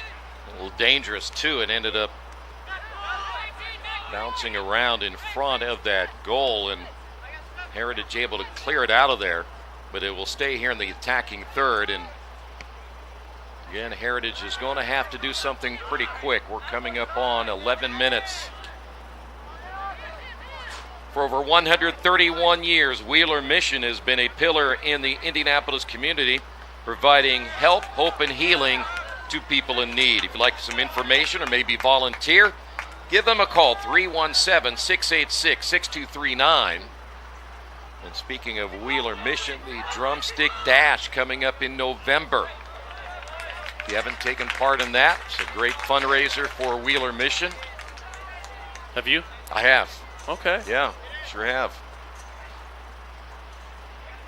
a little dangerous too. It ended up bouncing around in front of that goal, and Heritage able to clear it out of there. But it will stay here in the attacking third, and again, Heritage is going to have to do something pretty quick. We're coming up on 11 minutes. For over 131 years, Wheeler Mission has been a pillar in the Indianapolis community, providing help, hope, and healing to people in need. If you'd like some information or maybe volunteer, give them a call, 317-686-6239. And speaking of Wheeler Mission, the Drumstick Dash coming up in November. If you haven't taken part in that, it's a great fundraiser for Wheeler Mission. Have you? I have. Okay. Yeah, sure have.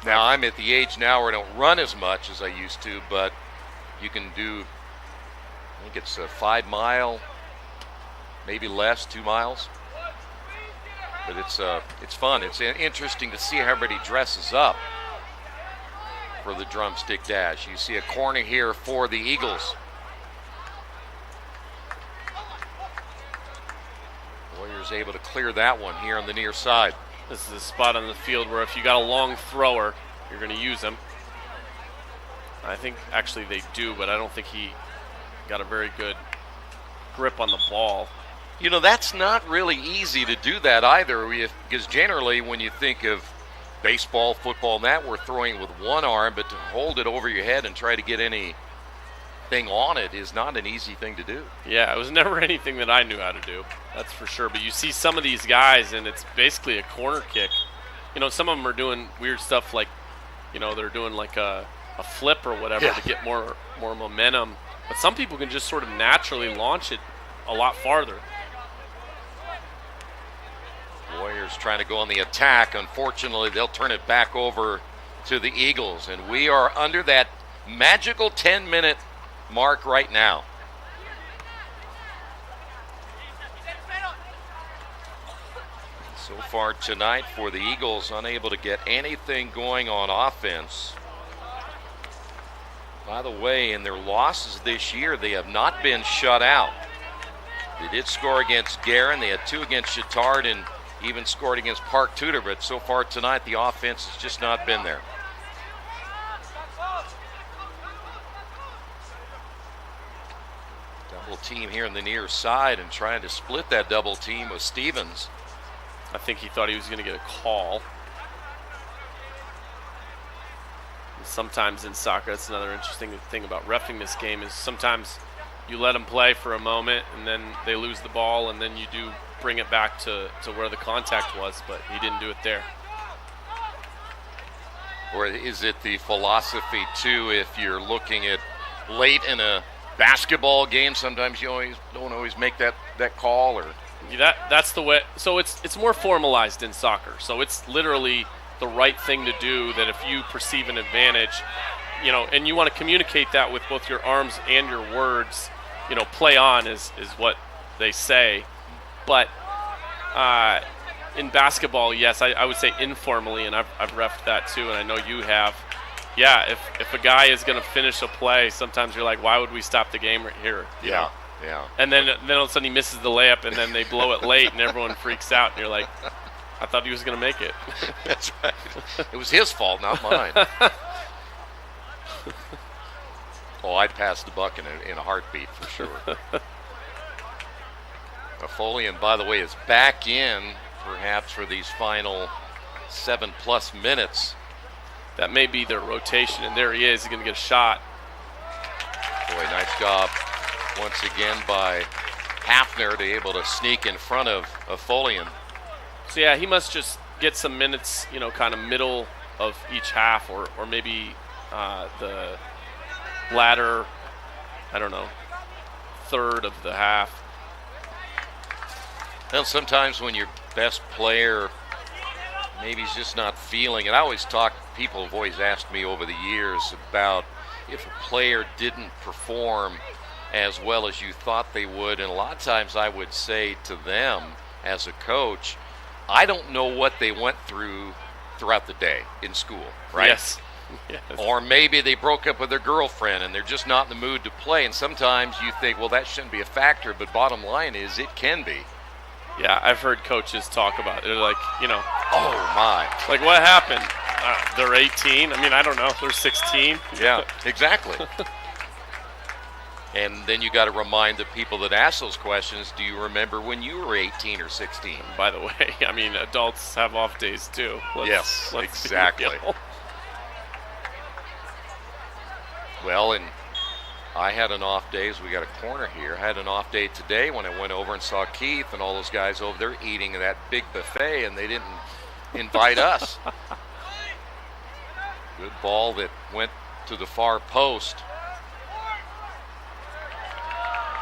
Now, I'm at the age now where I don't run as much as I used to, but you can do, I think it's a 5 mile, maybe less, 2 miles. But it's fun. It's interesting to see how everybody dresses up for the Drumstick Dash. You see a corner here for the Eagles. Warriors able to clear that one here on the near side. This is a spot on the field where if you got a long thrower, you're going to use him. I think actually they do, but I don't think he got a very good grip on the ball. You know, that's not really easy to do that either, because generally when you think of baseball, football, and that, we're throwing with one arm, but to hold it over your head and try to get anything on it is not an easy thing to do. Yeah, it was never anything that I knew how to do, that's for sure. But you see some of these guys, and it's basically a corner kick. You know, some of them are doing weird stuff like, you know, they're doing like a flip or whatever to get more momentum. But some people can just sort of naturally launch it a lot farther. Warriors trying to go on the attack. Unfortunately, they'll turn it back over to the Eagles, and we are under that magical 10-minute mark right now. So far tonight for the Eagles, unable to get anything going on offense. By the way, in their losses this year, they have not been shut out. They did score against Guerin. They had 2 against Chittard and even scored against Park Tudor, but so far tonight, the offense has just not been there. Double team here on the near side, and trying to split that double team with Stevens. I think he thought he was going to get a call. And sometimes in soccer, that's another interesting thing about reffing this game, is sometimes you let them play for a moment and then they lose the ball, and then you do bring it back to where the contact was, but he didn't do it there. Or is it the philosophy, too, if you're looking at late in a basketball game, sometimes you don't always make that call? Or that's the way. So it's more formalized in soccer. So it's literally the right thing to do, that if you perceive an advantage, and you want to communicate that with both your arms and your words, play on is what they say. But in basketball, yes, I would say informally, and I've reffed that too, and I know you have. Yeah, if a guy is going to finish a play, sometimes you're like, why would we stop the game right here? You know? Yeah. And then all of a sudden he misses the layup, and then they blow it late, and everyone freaks out, and you're like, I thought he was going to make it. That's right. It was his fault, not mine. I'd pass the buck in a heartbeat for sure. Folian, by the way, is back in perhaps for these final 7+ minutes. That may be their rotation, and there he is. He's going to get a shot. Boy, nice job once again by Hafner to be able to sneak in front of Folian. So, yeah, he must just get some minutes, kind of middle of each half, or maybe the latter, third of the half. Well, sometimes when your best player maybe he's just not feeling it. I always people have always asked me over the years about if a player didn't perform as well as you thought they would, and a lot of times I would say to them as a coach, I don't know what they went through throughout the day in school, right? Yes. Or maybe they broke up with their girlfriend and they're just not in the mood to play, and sometimes you think, well, that shouldn't be a factor, but bottom line is it can be. Yeah, I've heard coaches talk about it. They're like, oh my. Like, what happened? They're 18. I mean, I don't know. They're 16. Yeah, exactly. And then you got to remind the people that ask those questions, do you remember when you were 18 or 16? By the way, I mean, adults have off days too. Yes, exactly. Well, and I had an off day, as we got a corner here. I had an off day today when I went over and saw Keith and all those guys over there eating at that big buffet, and they didn't invite us. Good ball that went to the far post.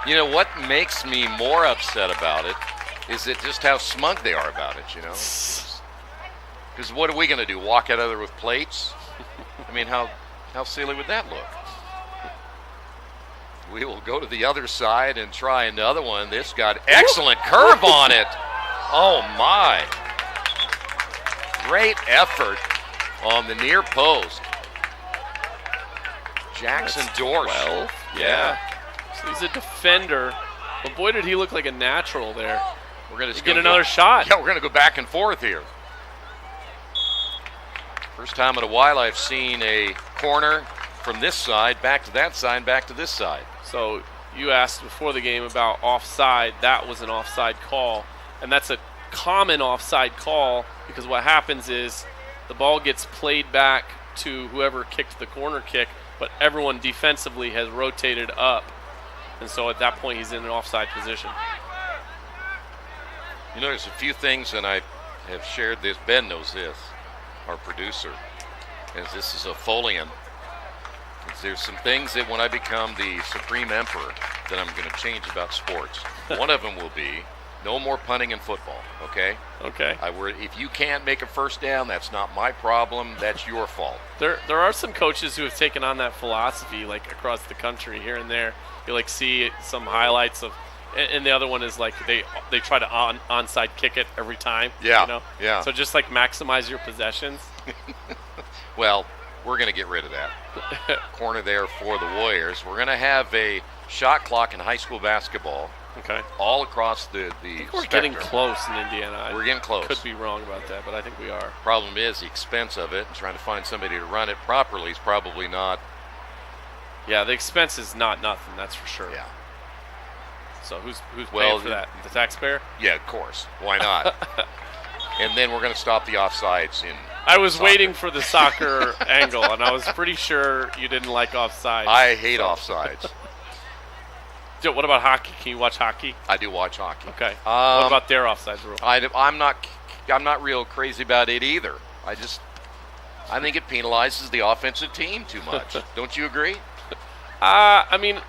You know, what makes me more upset about it is that just how smug they are about it, Because what are we going to do, walk out of there with plates? I mean, how silly would that look? We will go to the other side and try another one. This got excellent curve on it. Oh, my. Great effort on the near post. Jackson Dorsch. 12. Yeah. So he's a defender. But boy, did he look like a natural there. We're going to get another shot. Yeah, we're going to go back and forth here. First time in a while I've seen a corner from this side, back to that side, back to this side. So you asked before the game about offside. That was an offside call. And that's a common offside call because what happens is the ball gets played back to whoever kicked the corner kick, but everyone defensively has rotated up. And so at that point, he's in an offside position. There's a few things, and I have shared this. Ben knows this, our producer, as this is a Folian. there's some things that when I become the supreme emperor that I'm going to change about sports. One of them will be no more punting in football, okay? Okay. If you can't make a first down, that's not my problem. That's your fault. There are some coaches who have taken on that philosophy, like across the country here and there. You like see some highlights of, and the other one is like they try to onside kick it every time. Yeah. You know? Yeah. So just like maximize your possessions. Well, we're going to get rid of that. Corner there for the Warriors. We're going to have a shot clock in high school basketball. Okay. All across the I think we're spectrum. getting close in Indiana. We're getting close. Could be wrong about that, but I think we are. Problem is the expense of it, and trying to find somebody to run it properly is probably not. Yeah, the expense is not nothing, that's for sure. Yeah. So who's paying for that? The taxpayer? Yeah, of course. Why not? And then we're going to stop the offsides in I was soccer. waiting for the soccer angle, and I was pretty sure you didn't like offsides. I hate offsides. What about hockey? Can you watch hockey? I do watch hockey. Okay. What about their offsides rule? I'm not real crazy about it either. I think it penalizes the offensive team too much. Don't you agree? I mean,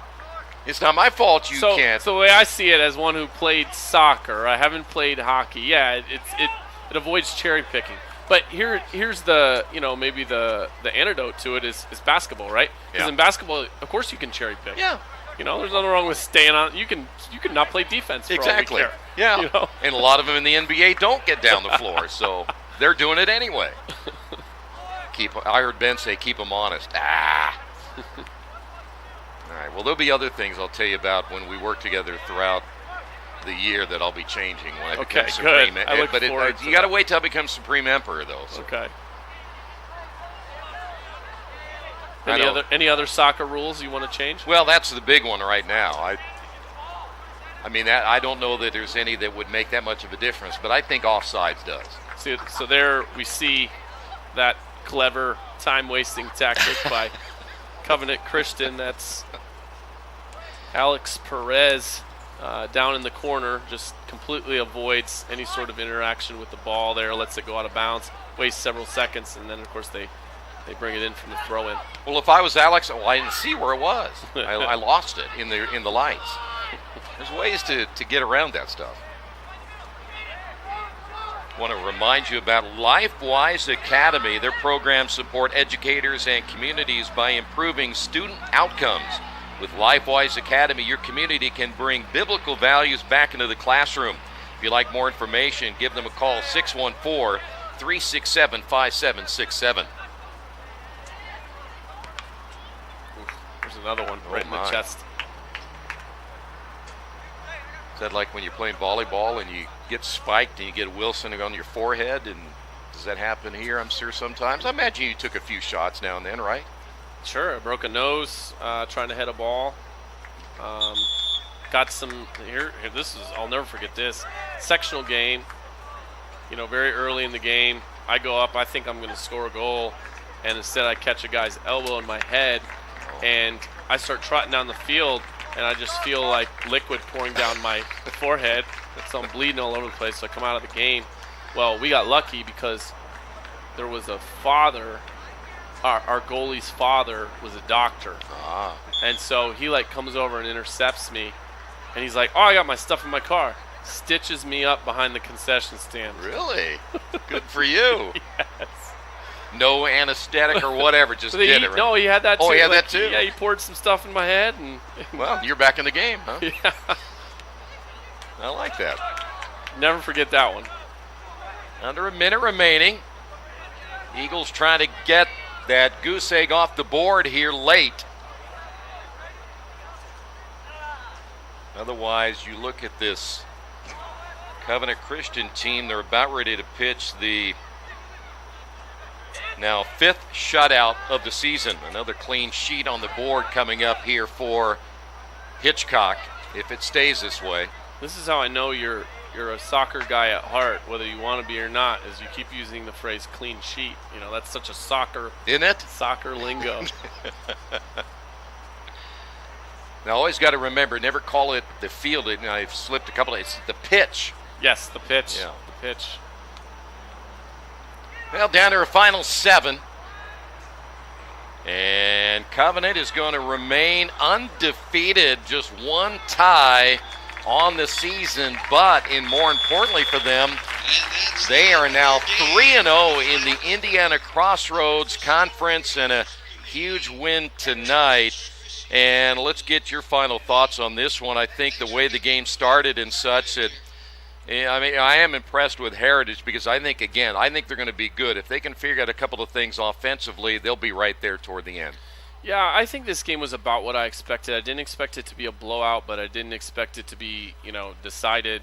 it's not my fault you can't. So the way I see it, as one who played soccer, I haven't played hockey. Yeah, it avoids cherry picking. But here's the maybe the antidote to it is basketball, right? Because in basketball, of course, you can cherry pick. Yeah. There's nothing wrong with staying on. You can not play defense. For Exactly. All we care, Yeah. And a lot of them in the NBA don't get down the floor, so they're doing it anyway. I heard Ben say, "Keep them honest." All right. Well, there'll be other things I'll tell you about when we work together throughout the year that I'll be changing when I become supreme. Good. I look forward to you got to wait till I become supreme emperor, though. So. Okay. Any other soccer rules you want to change? Well, that's the big one right now. I mean, I don't know that there's any that would make that much of a difference, but I think offsides does. So there we see that clever time-wasting tactic by Covenant Christian. That's Alex Perez down in the corner, just completely avoids any sort of interaction with the ball there, lets it go out of bounds, wastes several seconds, and then, of course, they bring it in from the throw-in. Well, if I was Alex, I didn't see where it was. I lost it in the lights. There's ways to get around that stuff. I want to remind you about LifeWise Academy. Their programs support educators and communities by improving student outcomes. With LifeWise Academy, your community can bring biblical values back into the classroom. If you'd like more information, give them a call, 614-367-5767. There's another one right in the chest. Is that like when you're playing volleyball and you get spiked and you get Wilson on your forehead? And does that happen here? I'm sure sometimes. I imagine you took a few shots now and then, right? Sure. I broke a nose trying to hit a ball. Got some here. I'll never forget this. Sectional game. Very early in the game, I go up. I think I'm going to score a goal, and instead I catch a guy's elbow in my head, and I start trotting down the field. And I just feel like liquid pouring down my forehead. So I'm bleeding all over the place. So I come out of the game. Well, we got lucky because there was a father. Our goalie's father was a doctor. And so he comes over and intercepts me. And he's like, "Oh, I got my stuff in my car." Stitches me up behind the concession stand. Really? Good for you. Yes. No anesthetic or whatever, just did it, right? No, he had that too. Oh, he had that too? Yeah, he poured some stuff in my head. And well, you're back in the game, huh? Yeah. I like that. Never forget that one. Under a minute remaining. Eagles trying to get that goose egg off the board here late. Otherwise, you look at this Covenant Christian team, they're about ready to pitch the now 5th shutout of the season. Another clean sheet on the board coming up here for Hitchcock, if it stays this way. This is how I know you're a soccer guy at heart, whether you want to be or not, is you keep using the phrase clean sheet. That's such a soccer, isn't it? Soccer lingo. Now, always got to remember, never call it the field. I've slipped a couple of, it's the pitch. Yes, the pitch. Yeah. The pitch. Well, down to our final 7. And Covenant is going to remain undefeated, just one tie on the season, but more importantly for them, they are now 3-0 in the Indiana Crossroads Conference and a huge win tonight. And let's get your final thoughts on this one. I think the way the game started and such, I am impressed with Heritage because I think they're going to be good. If they can figure out a couple of things offensively, they'll be right there toward the end. Yeah, I think this game was about what I expected. I didn't expect it to be a blowout, but I didn't expect it to be, decided,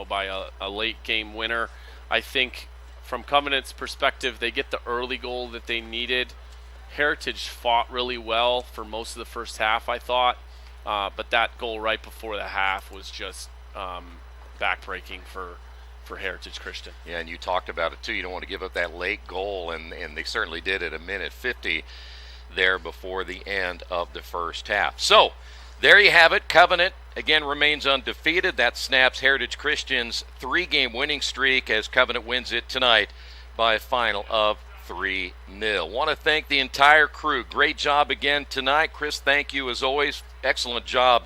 by a late game winner. I think from Covenant's perspective, they get the early goal that they needed. Heritage fought really well for most of the first half, I thought, but that goal right before the half was just backbreaking for Heritage Christian. Yeah, and you talked about it too. You don't want to give up that late goal, and they certainly did at a minute 50 there before the end of the first half. So there you have it. Covenant again remains undefeated. That snaps Heritage Christian's 3-game winning streak as Covenant wins it tonight by a final of 3-0. Want to thank the entire crew. Great job again tonight. Chris, thank you as always. Excellent job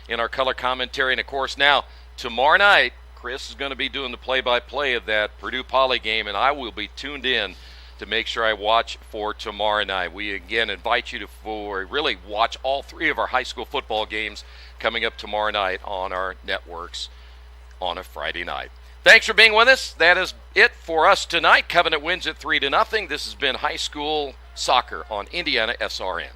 in our color commentary. And of course now, tomorrow night, Chris is going to be doing the play-by-play of that Purdue Poly game, and I will be tuned in to make sure I watch for tomorrow night. We again invite you to really watch all 3 of our high school football games coming up tomorrow night on our networks on a Friday night. Thanks for being with us. That is it for us tonight. Covenant wins it 3-0. This has been high school soccer on IndianaSRN.